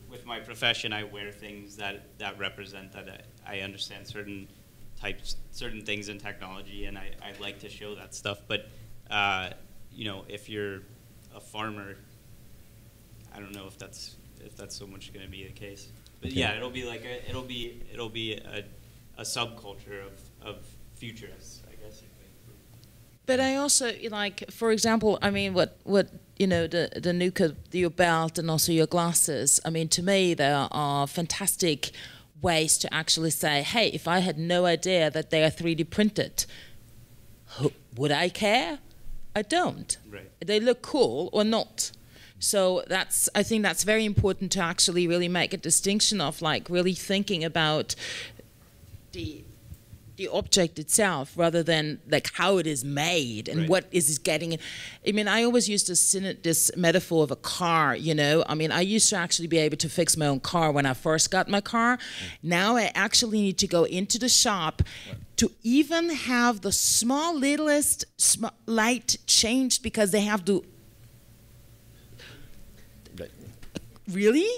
With my profession, I wear things that represent that I understand certain things in technology, and I'd like to show that stuff. But you know, if you're a farmer, I don't know if that's so much going to be the case. But yeah, it'll be like it'll be a a subculture of futurists, I guess. But I also like, for example, I mean, what you know, the Nuka, your belt, and also your glasses. I mean, to me, there are fantastic ways to actually say, hey, if I had no idea that they are 3D printed, would I care? I don't. Right. They look cool or not. So I think that's very important to actually really make a distinction of like really thinking about the object itself rather than like how it is made and what is it getting. I mean, I always use this metaphor of a car, you know. I mean, I used to actually be able to fix my own car when I first got my car. Now I actually need to go into the shop to even have the littlest light changed because they have to. Really?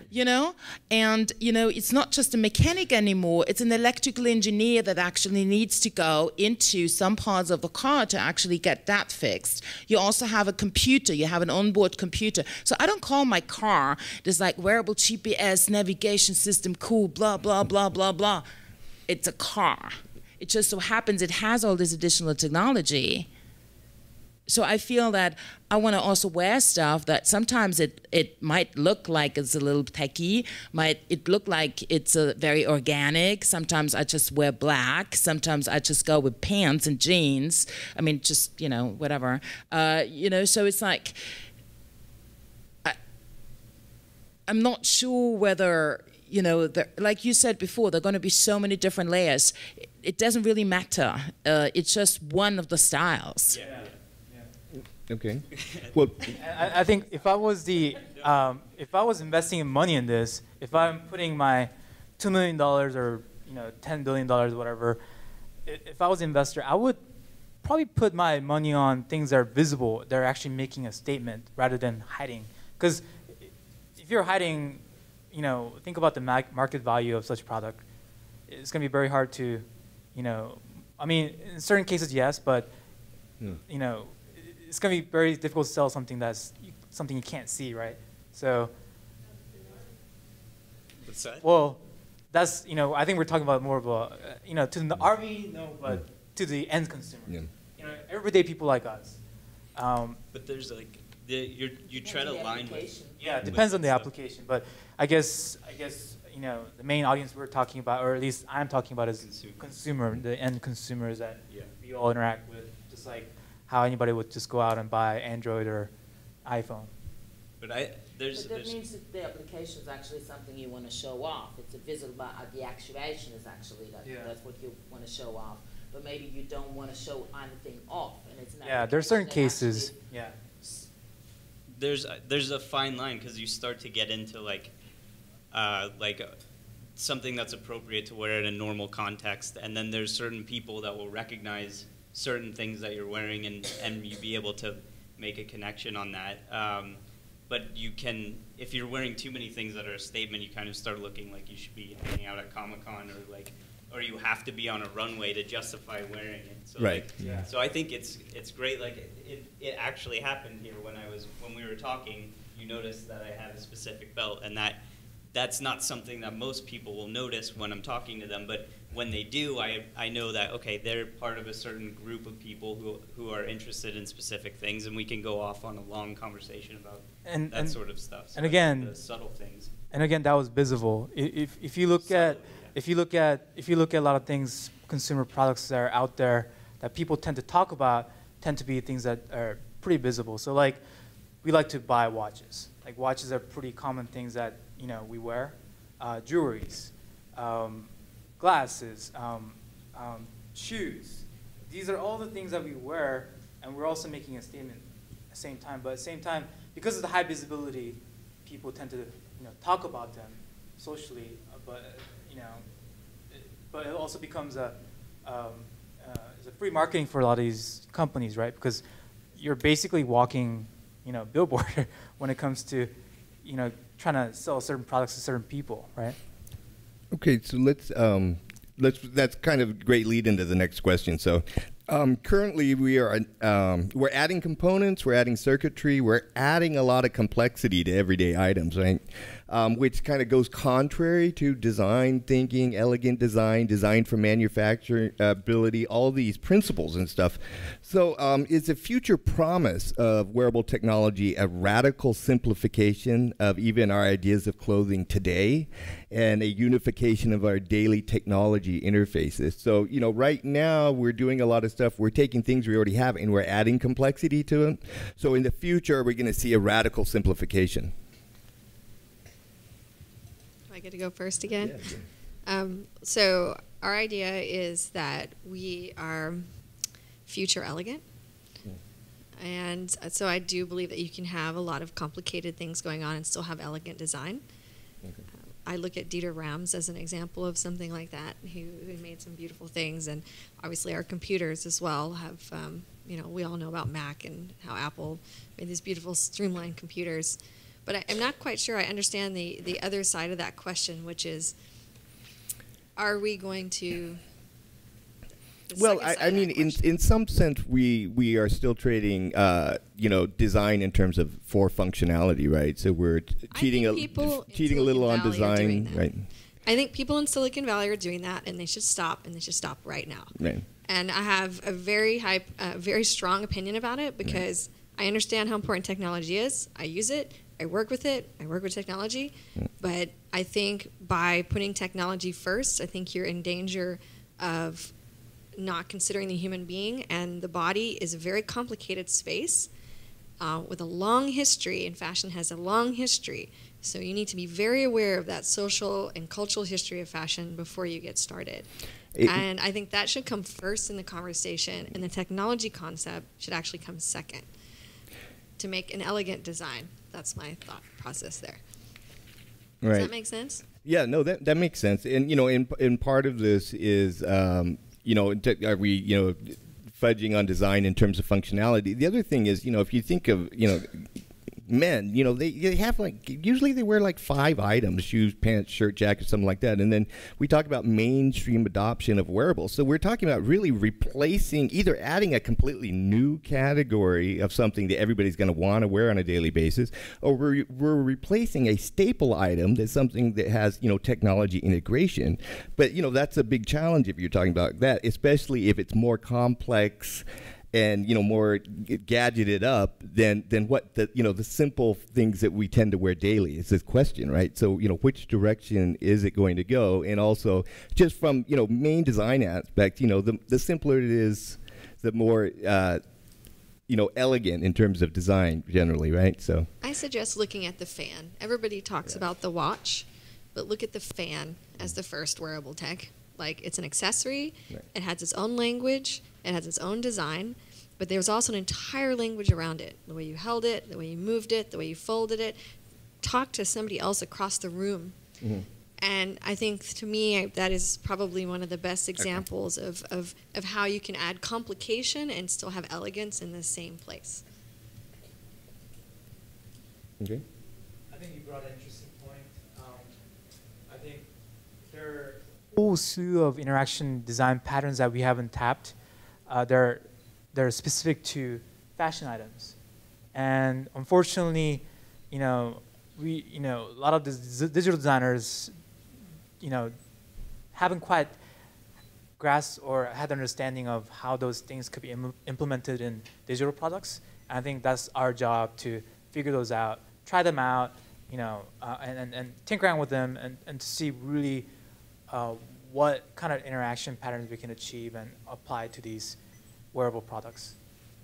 You know, and you know, it's not just a mechanic anymore, it's an electrical engineer that actually needs to go into some parts of the car to actually get that fixed. You also have a computer, you have an onboard computer. So I don't call my car this like wearable GPS navigation system, cool, blah, blah, blah, blah, blah. It's a car. It just so happens it has all this additional technology. So I feel that I want to also wear stuff that sometimes it might look like it's a little techie, might it look like it's a very organic. Sometimes I just wear black. Sometimes I just go with pants and jeans. I mean, just, you know, whatever. You know, so it's like, I'm not sure whether, you know, like you said before, there are going to be so many different layers. It doesn't really matter. It's just one of the styles. Yeah. Okay. Well, I think if I was if I was investing money in this, if I'm putting my $2 million or $10 billion, whatever, if I was an investor, I would probably put my money on things that are visible. They're actually making a statement rather than hiding. Because if you're hiding, think about the market value of such a product. It's going to be very hard to, I mean, in certain cases, yes, but it's going to be very difficult to sell something that's something you can't see, right? So, what's that? Well, that's, I think we're talking about more of a, to the RV, no, but to the end consumer. Yeah. Everyday people like us. But there's like, you try to line with. Yeah, it depends on the application, but I guess the main audience we're talking about, or at least I'm talking about, is consumer, the end consumers that we all interact with, just like how anybody would just go out and buy Android or iPhone. But that means that the application is actually something you want to show off. It's a visible, the actuation is actually that's what you want to show off. But maybe you don't want to show anything off, and it's not. Yeah, there's certain cases. Yeah. There's a fine line because you start to get into like something that's appropriate to wear in a normal context, and then there's certain people that will recognize certain things that you're wearing, and you be able to make a connection on that. But you can, if you're wearing too many things that are a statement, you kind of start looking like you should be hanging out at Comic-Con, or you have to be on a runway to justify wearing it. So right. So I think it's great. Like it actually happened here when we were talking. You noticed that I had a specific belt, and that's not something that most people will notice when I'm talking to them, but when they do, I know that, okay, they're part of a certain group of people who are interested in specific things, and we can go off on a long conversation about that sort of stuff. So and again, the subtle things. And again, that was visible. If you look at a lot of things, consumer products that are out there that people tend to talk about, tend to be things that are pretty visible. So like, we like to buy watches. Like watches are pretty common things that we wear, jewelries, glasses, shoes. These are all the things that we wear, and we're also making a statement at the same time. But at the same time, because of the high visibility, people tend to talk about them socially. But it also becomes a free marketing for a lot of these companies, right? Because you're basically walking, billboard when it comes to, trying to sell certain products to certain people, right? Okay, so that's kind of a great lead into the next question. So currently we're adding components, we're adding circuitry, we're adding a lot of complexity to everyday items, right? which kind of goes contrary to design thinking, elegant design, design for manufacturability, all these principles and stuff. So is the future promise of wearable technology a radical simplification of even our ideas of clothing today and a unification of our daily technology interfaces? So, you know, right now we're doing a lot of stuff. We're taking things we already have and we're adding complexity to them. So in the future, we're going to see a radical simplification. I get to go first again? Yeah. So our idea is that we are future elegant. And so I do believe that you can have a lot of complicated things going on and still have elegant design. Okay. I look at Dieter Rams as an example of something like that, who made some beautiful things. And obviously our computers as well have, you know, we all know about Mac and how Apple made these beautiful streamlined computers. But I'm not quite sure I understand the other side of that question, which is, are we going to... Well, I mean, in some sense, we are still trading, you know, design in terms of for functionality, right? So we're cheating a little on design, right? I think people in Silicon Valley are doing that, and they should stop, and they should stop right now. Right. And I have a very strong opinion about it because I understand how important technology is. I use it. I work with it. I work with technology. But I think by putting technology first, I think you're in danger of not considering the human being, and the body is a very complicated space with a long history, and fashion has a long history. So you need to be very aware of that social and cultural history of fashion before you get started. And I think that should come first in the conversation, and the technology concept should actually come second to make an elegant design. That's my thought process there. Does that make sense? Yeah, no, that makes sense. And, you know, in part of this is, you know, are we, you know, fudging on design in terms of functionality? The other thing is, you know, if you think of, you know, men, you know, they have like, usually they wear like 5 items: shoes, pants, shirt, jacket, something like that. And then we talk about mainstream adoption of wearables. So we're talking about really replacing, either adding a completely new category of something that everybody's going to want to wear on a daily basis, or we're replacing a staple item that's something that has, you know, technology integration. But, you know, that's a big challenge if you're talking about that, especially if it's more complex and, you know, more gadgeted up than what the, you know, the simple things that we tend to wear daily. It's this question, right? So, you know, which direction is it going to go? And also, just from, you know, main design aspect, you know, the simpler it is, the more you know, elegant in terms of design generally, right? So I suggest looking at the fan. Everybody talks about the watch, but look at the fan as the first wearable tech. Like, it's an accessory. Right. It has its own language. It has its own design. But there's also an entire language around it. The way you held it, the way you moved it, the way you folded it. Talk to somebody else across the room. Mm-hmm. And I think, to me, that is probably one of the best examples of how you can add complication and still have elegance in the same place. Okay. I think you brought an interesting point. I think there are a whole slew of interaction design patterns that we haven't tapped. They're specific to fashion items, and unfortunately, you know, a lot of the digital designers, you know, haven't quite grasped or had an understanding of how those things could be implemented in digital products. And I think that's our job to figure those out, try them out, you know, and tinker around with them, and to see really what kind of interaction patterns we can achieve and apply to these wearable products.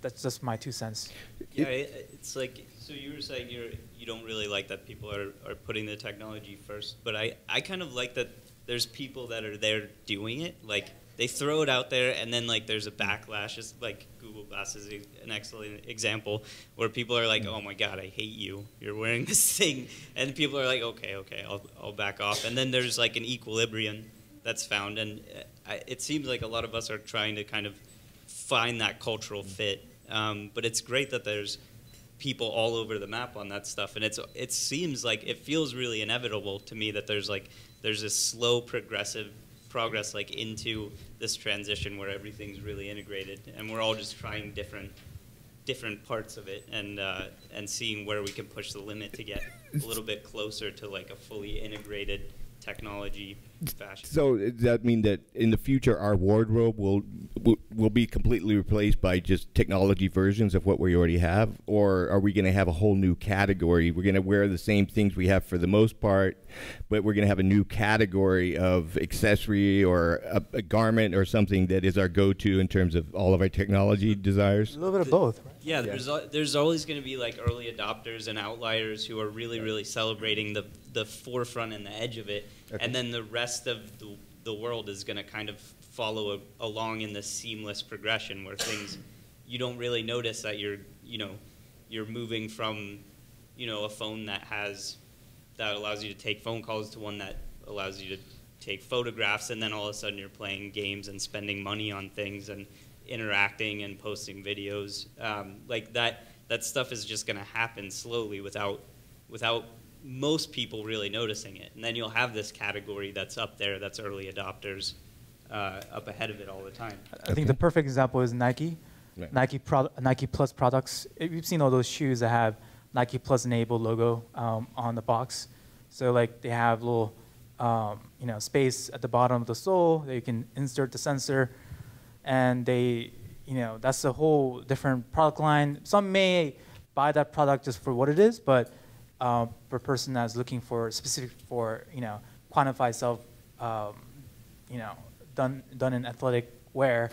That's just my 2 cents. Yeah, it's like, so you were saying you don't really like that people are putting the technology first, but I kind of like that there's people that are there doing it. Like, they throw it out there, and then like there's a backlash. It's like Google Glass is an excellent example where people are like, "Oh my God, I hate you. You're wearing this thing," and people are like, "Okay, I'll back off." And then there's like an equilibrium that's found, and it seems like a lot of us are trying to kind of find that cultural fit. But it's great that there's people all over the map on that stuff, and it seems like it feels really inevitable to me that there's this slow progressive progress like into this transition where everything's really integrated, and we're all just trying different different parts of it and seeing where we can push the limit to get a little bit closer to like a fully integrated technology fashion. So does that mean that in the future our wardrobe will be completely replaced by just technology versions of what we already have, or are we going to have a whole new category? We're going to wear the same things we have for the most part, but we're going to have a new category of accessory or a garment or something that is our go-to in terms of all of our technology desires? A little bit of both, right? Yeah, there's always going to be like early adopters and outliers who are really celebrating the forefront and the edge of it, okay. And then the rest of the world is going to kind of follow along in this seamless progression where things you don't really notice that you're moving from a phone that allows you to take phone calls to one that allows you to take photographs, and then all of a sudden you're playing games and spending money on things and interacting and posting videos. Like that stuff is just going to happen slowly without most people really noticing it. And then you'll have this category that's up there, that's early adopters, up ahead of it all the time. I think the perfect example is Nike. Right. Nike Plus products. We've seen all those shoes that have Nike Plus enabled logo on the box. So like they have little space at the bottom of the sole that you can insert the sensor, and that's a whole different product line. Some may buy that product just for what it is, but for a person that's looking for specific for quantified self, done in athletic wear,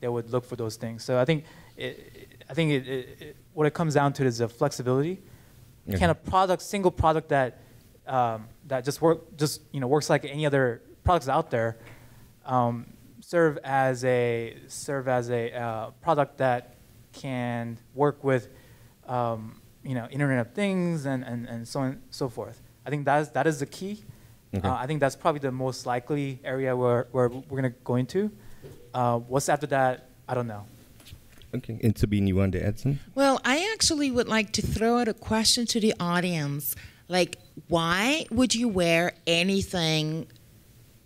they would look for those things. So I think what it comes down to is the flexibility. Mm-hmm. Can a single product that works like any other products out there, serve as a product that can work with Internet of Things and so on and so forth. I think that is the key. Okay. I think that's probably the most likely area where we're going to go into. What's after that, I don't know. Okay, and Sabine, you wanted to add something? Well, I actually would like to throw out a question to the audience. Like, why would you wear anything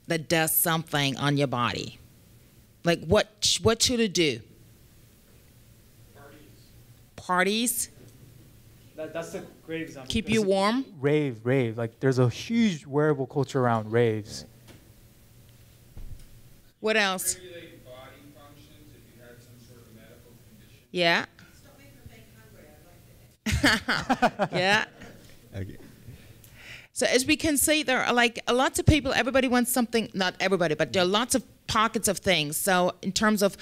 that does something on your body? Like, what should it do? Parties? That's a great example. Keep you warm? Rave. Like, there's a huge wearable culture around raves. What else? Regulate body functions if you had some sort of medical condition. Yeah. Stop me from being hungry. I like that. Yeah. Okay. So as we can see, there are like lots of people, everybody wants something, not everybody, but there are lots of pockets of things. So in terms of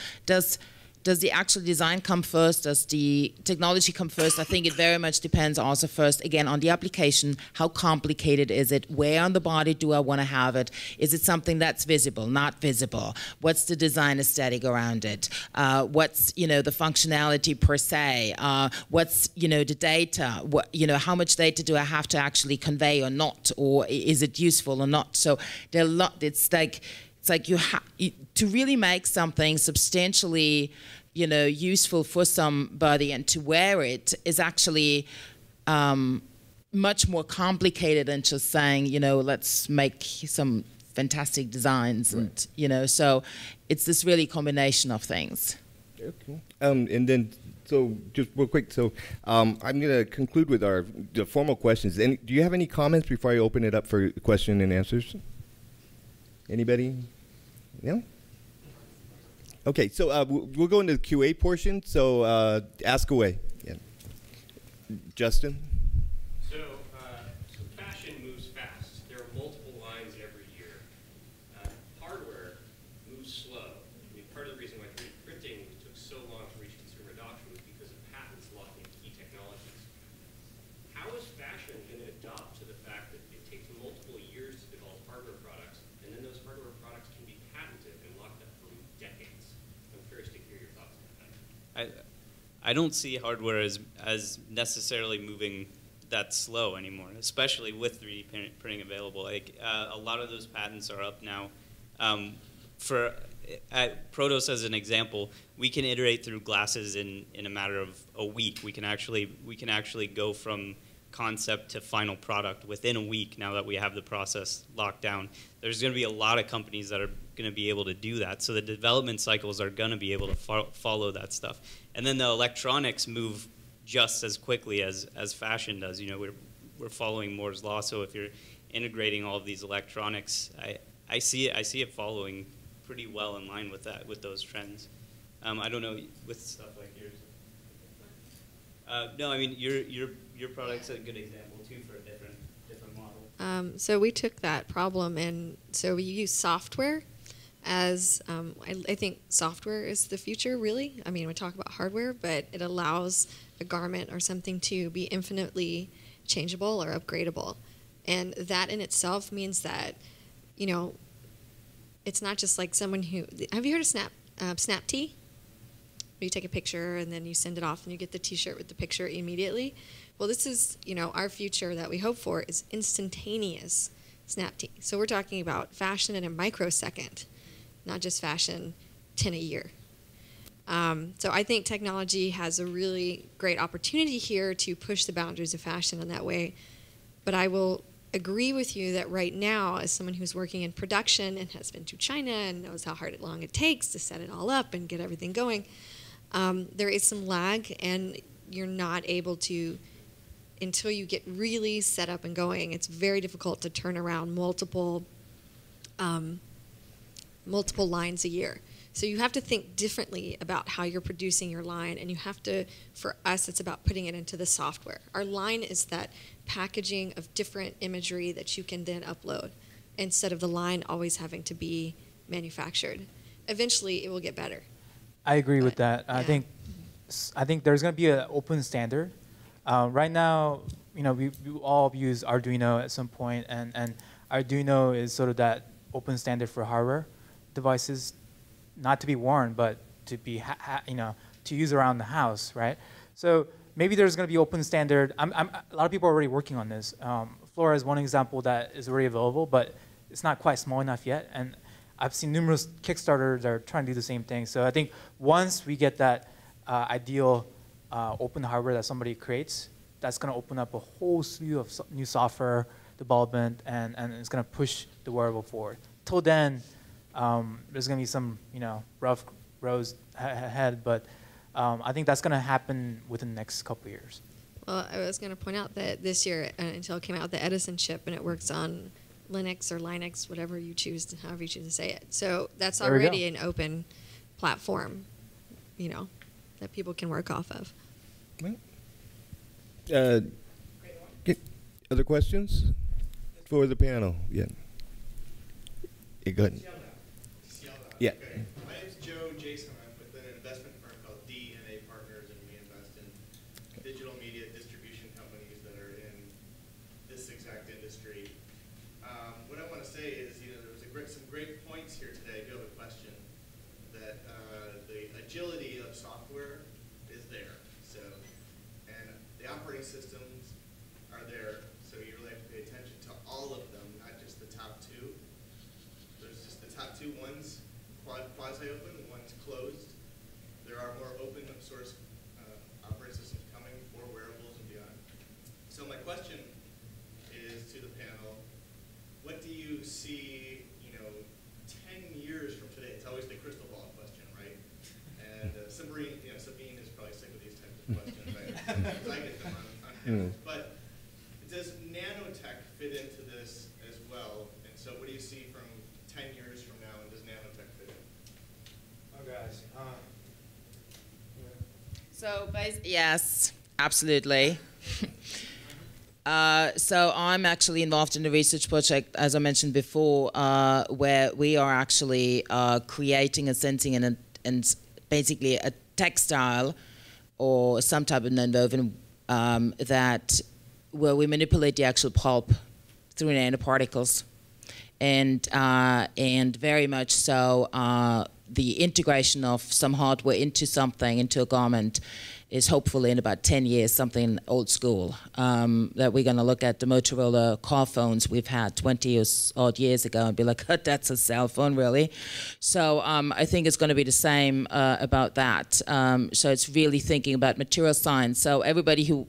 does the actual design come first? Does the technology come first? I think it very much depends also first, again, on the application. How complicated is it? Where on the body do I want to have it? Is it something that's visible, not visible? What's the design aesthetic around it? What's, the functionality per se? What's, the data? How much data do I have to actually convey or not? Or is it useful or not? So there are a lot, it's like you to really make something substantially, useful for somebody and to wear it is actually much more complicated than just saying, let's make some fantastic designs, right. And so it's this really combination of things. Okay. And then, so just real quick, so I'm going to conclude with the formal questions. Do you have any comments before I open it up for question and answers? Anybody? No? Okay, so we'll go into the QA portion, so ask away. Yeah. Justin? So fashion moves fast. There are multiple lines every year. Hardware moves slow. I mean, part of the reason why 3D printing took so long to reach consumer adoption was because of patents locking key technologies. How is fashion going to adopt to the fact that it takes multiple years to develop hardware products, and then those hardware products can be patented and locked up for decades? I'm curious to hear your thoughts on that. I don't see hardware as necessarily moving that slow anymore, especially with 3D printing available. Like a lot of those patents are up now. At Protos, as an example, we can iterate through glasses in a matter of a week. We can actually go from concept to final product within a week now that we have the process locked down. There's going to be a lot of companies that are going to be able to do that. So the development cycles are going to be able to follow that stuff. And then the electronics move just as quickly as fashion does. You know, we're following Moore's law. So if you're integrating all of these electronics, I see it following pretty well in line with that, with those trends. I don't know with stuff like yours. No, I mean your product's a good example too for a different model. So we took that problem, and so we use software as I think software is the future, really. I mean, we talk about hardware, but it allows a garment or something to be infinitely changeable or upgradable, and that in itself means that, you know, it's not just like someone who. Have you heard of Snap Tee? You take a picture and then you send it off and you get the t-shirt with the picture immediately. Well, this is, you know, our future that we hope for is instantaneous Snap Tee. So we're talking about fashion in a microsecond, not just fashion 10 a year. So I think technology has a really great opportunity here to push the boundaries of fashion in that way. But I will agree with you that right now, as someone who's working in production and has been to China and knows how long it takes to set it all up and get everything going, there is some lag, and you're not able to, until you get really set up and going, it's very difficult to turn around multiple lines a year. So you have to think differently about how you're producing your line, and you have to, for us, it's about putting it into the software. Our line is that packaging of different imagery that you can then upload, instead of the line always having to be manufactured. Eventually, it will get better. I agree with that. Yeah. I think there's going to be an open standard. Right now, you know, we all use Arduino at some point, and Arduino is sort of that open standard for hardware devices, not to be worn, but to be you know, to use around the house, right? So maybe there's going to be open standard. A lot of people are already working on this. Flora is one example that is already available, but it's not quite small enough yet. And I've seen numerous Kickstarters that are trying to do the same thing. So I think once we get that ideal open hardware that somebody creates, that's going to open up a whole slew of new software development, and it's going to push the wearable forward. Till then, there's going to be some, you know, rough roads ahead, but I think that's going to happen within the next couple of years. Well, I was going to point out that this year, Intel came out with the Edison chip, and it works on Linux or Linux, whatever you choose, however you choose to say it. So that's already an open platform, you know, that people can work off of. Other questions for the panel? Yeah. Go ahead. Yeah. Okay. My name's Joe Jason. I'm with an investment firm called D&A Partners, and we invest in digital media distribution companies that are in this exact industry. What I want to say is, you know, there was some great points here today. I do have a question. That the agility of software is there. So, and the operating systems are there. So you really have to pay attention to all of them, not just the top two. There's just the top two. One's quasi-open, one's closed. There are more open source operating systems coming for wearables and beyond. So my question is to the panel: what do you see, you know, 10 years from today? It's always the crystal ball question, right? And Sabine is probably sick of these types of questions, right? Because I get them on panels. But does nanotech fit into this as well? And so what do you see from 10 years from now, and does nanotech fit in? Oh, guys. So, yes, absolutely. So I'm actually involved in a research project, as I mentioned before, where we are actually creating a sensing and basically a textile or some type of nonwoven where we manipulate the actual pulp through nanoparticles, and very much so the integration of some hardware into something, into a garment, is hopefully in about 10 years something old school, that we're going to look at the Motorola car phones we've had 20 or odd years ago and be like, oh, that's a cell phone, really? So I think it's going to be the same about that. So it's really thinking about material science. So everybody who,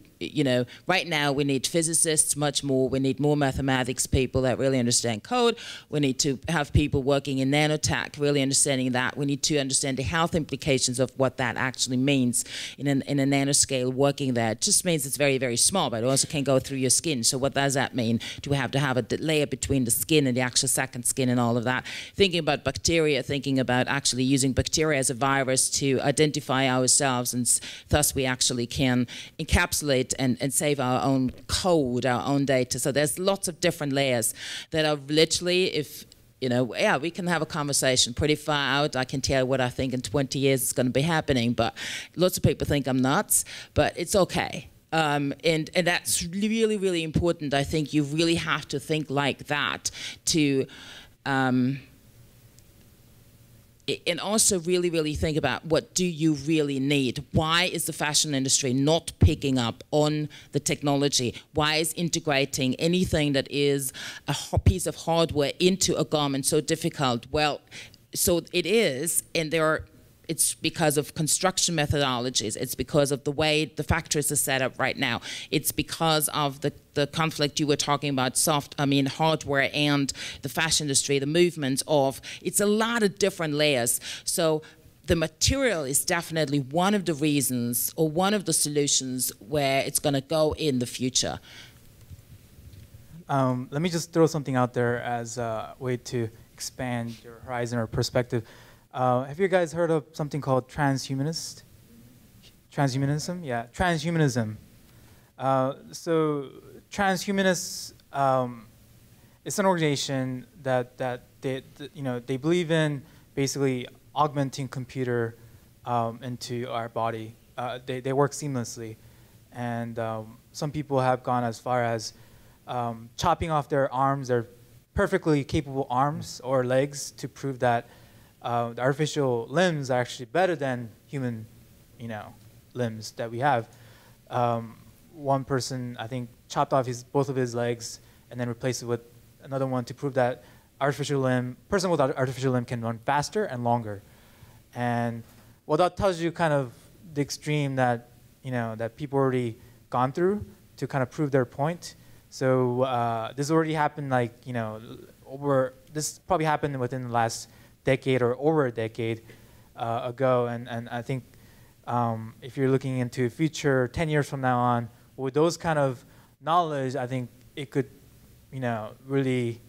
right now we need physicists much more. We need more mathematics people that really understand code. We need to have people working in nanotech, really understanding that. We need to understand the health implications of what that actually means in a nanoscale working there. It just means it's very, very small, but it also can go through your skin. So what does that mean? Do we have to have a layer between the skin and the actual second skin and all of that? Thinking about bacteria, thinking about actually using bacteria as a virus to identify ourselves, and thus we actually can encapsulate and save our own code, our own data. So there's lots of different layers that are literally, we can have a conversation pretty far out. I can tell you what I think in 20 years is going to be happening, but lots of people think I'm nuts, but it's okay. And that's really, really important. I think you really have to think like that to... and also really, really think about what do you really need? Why is the fashion industry not picking up on the technology? Why is integrating anything that is a piece of hardware into a garment so difficult? Well, so it is, and it's because of construction methodologies. It's because of the way the factories are set up right now. It's because of the conflict you were talking about, hardware and the fashion industry, the movement of, it's a lot of different layers. So the material is definitely one of the reasons or one of the solutions where it's going to go in the future. Let me just throw something out there as a way to expand your horizon or perspective. Have you guys heard of something called transhumanism? Yeah, transhumanism. So transhumanists, it's an organization that they believe in basically augmenting computer into our body. They work seamlessly, and some people have gone as far as chopping off their arms, their perfectly capable arms or legs, to prove that the artificial limbs are actually better than human, limbs that we have. One person, I think, chopped off both of his legs and then replaced it with another one to prove that person with artificial limb can run faster and longer. And well, that tells you kind of the extreme that that people already gone through to kind of prove their point. So this already happened, this probably happened within the last decade or over a decade ago, and I think if you're looking into the future 10 years from now on, with those kind of knowledge, I think it could, really,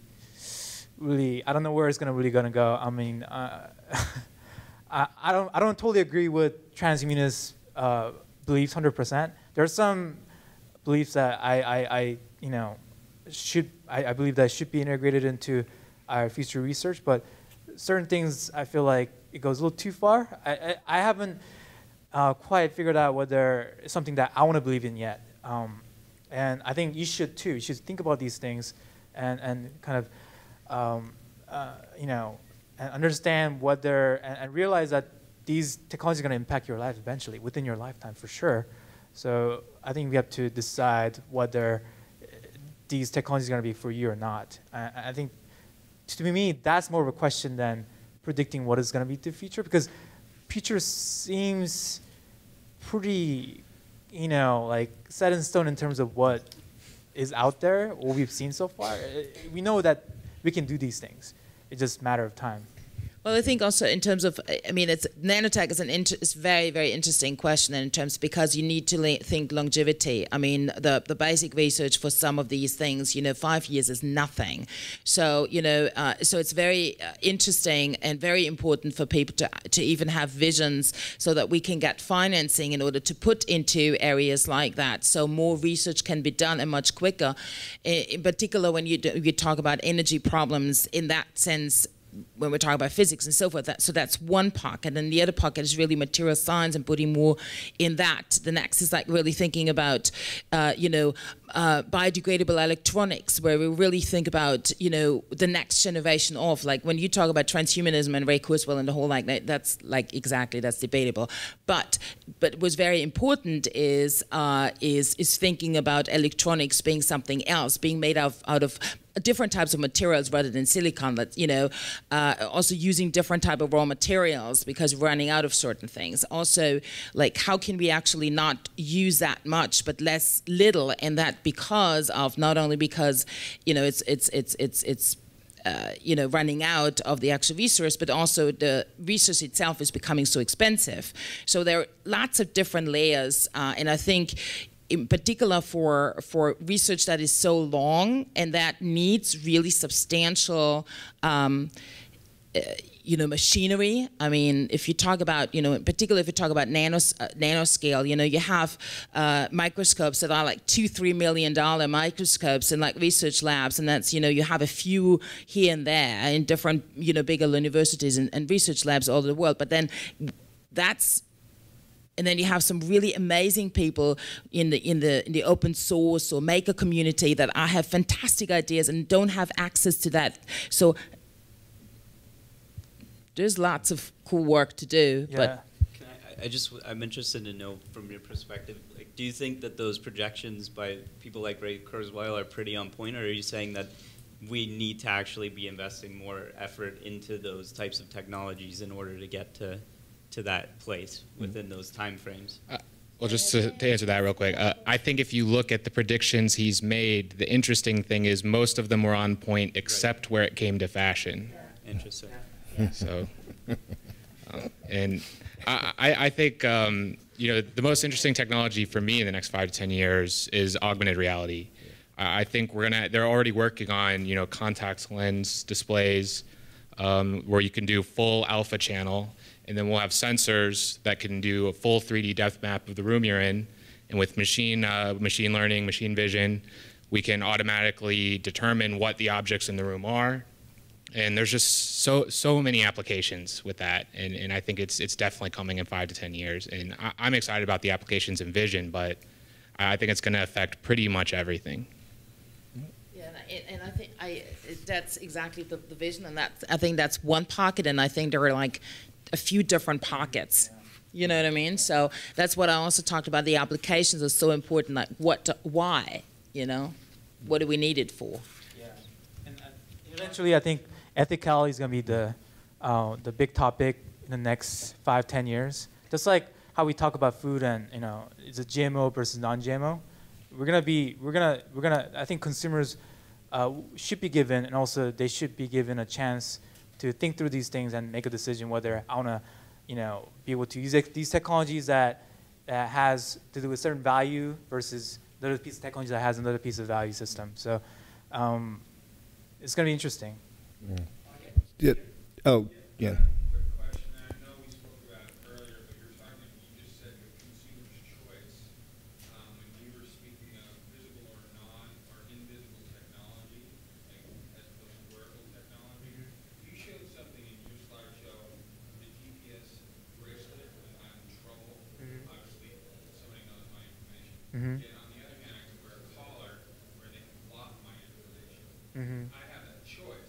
I don't know where it's really gonna go. I mean, I don't totally agree with transhumanist beliefs 100%. There are some beliefs that I believe that should be integrated into our future research, but certain things I feel like it goes a little too far. I haven't quite figured out whether it's something that I want to believe in yet. And I think you should too. You should think about these things and kind of, and understand what and realize that these technologies are going to impact your life eventually, within your lifetime for sure. So I think we have to decide whether these technologies are going to be for you or not. I think, to me, that's more of a question than predicting what is going to be the future, because future seems pretty, set in stone in terms of what is out there, what we've seen so far. We know that we can do these things. It's just a matter of time. Well, I think also in terms of, nanotech is it's very, very interesting question in terms, because you need to think longevity. I mean, the basic research for some of these things, 5 years is nothing. So, so it's very interesting and very important for people to even have visions so that we can get financing in order to put into areas like that. So more research can be done and much quicker, in particular when you talk about energy problems in that sense. when we're talking about physics and so forth. So that's one pocket, and the other pocket is really material science and putting more in that. The next is like really thinking about, biodegradable electronics, where we really think about, the next generation of, like when you talk about transhumanism and Ray Kurzweil and the whole like that, that's like exactly, that's debatable. But what's very important is thinking about electronics being something else, being made out of different types of materials rather than silicon. Also using different type of raw materials because we're running out of certain things. Also, like how can we actually not use that much but little, and that because of not only because it's running out of the actual resource, but also the resource itself is becoming so expensive. So there are lots of different layers, and I think in particular for research that is so long and that needs really substantial machinery. I mean, if you talk about, in particular, if you talk about nanoscale, you have microscopes that are like $2-3 million microscopes in like research labs, and that's, you have a few here and there in different, bigger universities and research labs all over the world. But then and then you have some really amazing people in the open source or maker community that have fantastic ideas and don't have access to that. So there's lots of cool work to do. Yeah. But I'm interested to know from your perspective, like, do you think that those projections by people like Ray Kurzweil are pretty on point, or are you saying that we need to actually be investing more effort into those types of technologies in order to get to that place within those time frames? Well, just to answer that real quick, I think if you look at the predictions he's made, the interesting thing is most of them were on point except where it came to fashion. Interesting. So, and I think the most interesting technology for me in the next 5 to 10 years is augmented reality. I think they're already working on contact lens displays where you can do full alpha channel. And then we'll have sensors that can do a full 3D depth map of the room you're in. And with machine learning, machine vision, we can automatically determine what the objects in the room are. And there's just so many applications with that. And I think it's definitely coming in 5 to 10 years. And I'm excited about the applications in vision, but I think it's going to affect pretty much everything. Yeah, and I think that's exactly the vision, and I think that's one pocket, and I think there are like a few different pockets. You know what I mean? So that's what I also talked about. The applications are so important. Like why? What do we need it for? Yeah, and eventually I think ethicality is going to be the big topic in the next 5-10 years. Just like how we talk about food and is it GMO versus non-GMO. I think consumers should be given, and also they should be given a chance to think through these things and make a decision whether I want to, be able to use these technologies that has to do with certain value versus another piece of technology that has another piece of value system. So it's going to be interesting. Yeah. Oh, yeah. Quick question. I know we spoke about it earlier, but you just said the consumer's choice. When you were speaking of visible or invisible technology, like as opposed to wearable technology, you showed something in your slideshow, the GPS bracelet when I'm in trouble. Obviously, somebody knows my information. Yet on the other hand, I can wear a collar where they can block my information. I have that choice.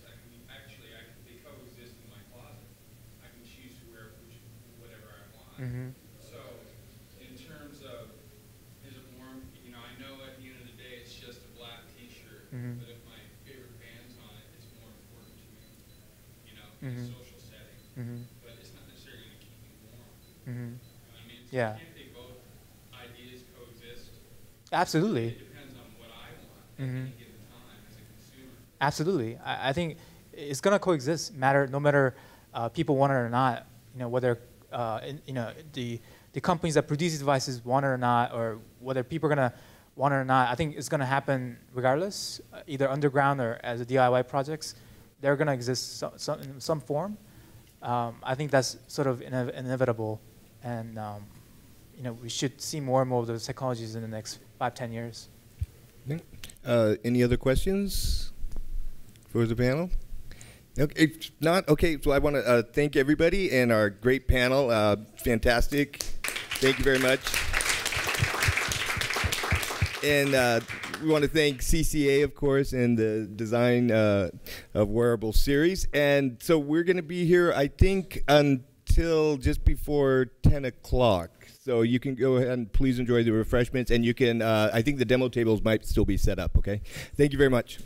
They coexist in my closet. I can choose to wear whatever I want. So, in terms of, is it more, I know at the end of the day it's just a black T-shirt, but if my favorite band's on it, it's more important to me, in a social setting. But it's not necessarily going to keep me warm. I mean, Yeah. can't they both ideas coexist? Absolutely. It depends on what I want at any given time as a consumer. Absolutely. I think it's going to coexist, no matter people want it or not. Whether the companies that produce these devices want it or not, or whether people are going to want it or not. I think it's going to happen regardless, either underground or as a DIY projects. They're going to exist in some form. I think that's sort of inevitable, and we should see more and more of those technologies in the next 5-10 years. Any other questions for the panel? Okay, if not, okay, so I want to thank everybody and our great panel. Fantastic. Thank you very much. And we want to thank CCA, of course, and the design of Wearable series. And so we're going to be here, I think, until just before 10 o'clock. So you can go ahead and please enjoy the refreshments. And you can, I think the demo tables might still be set up, okay? Thank you very much.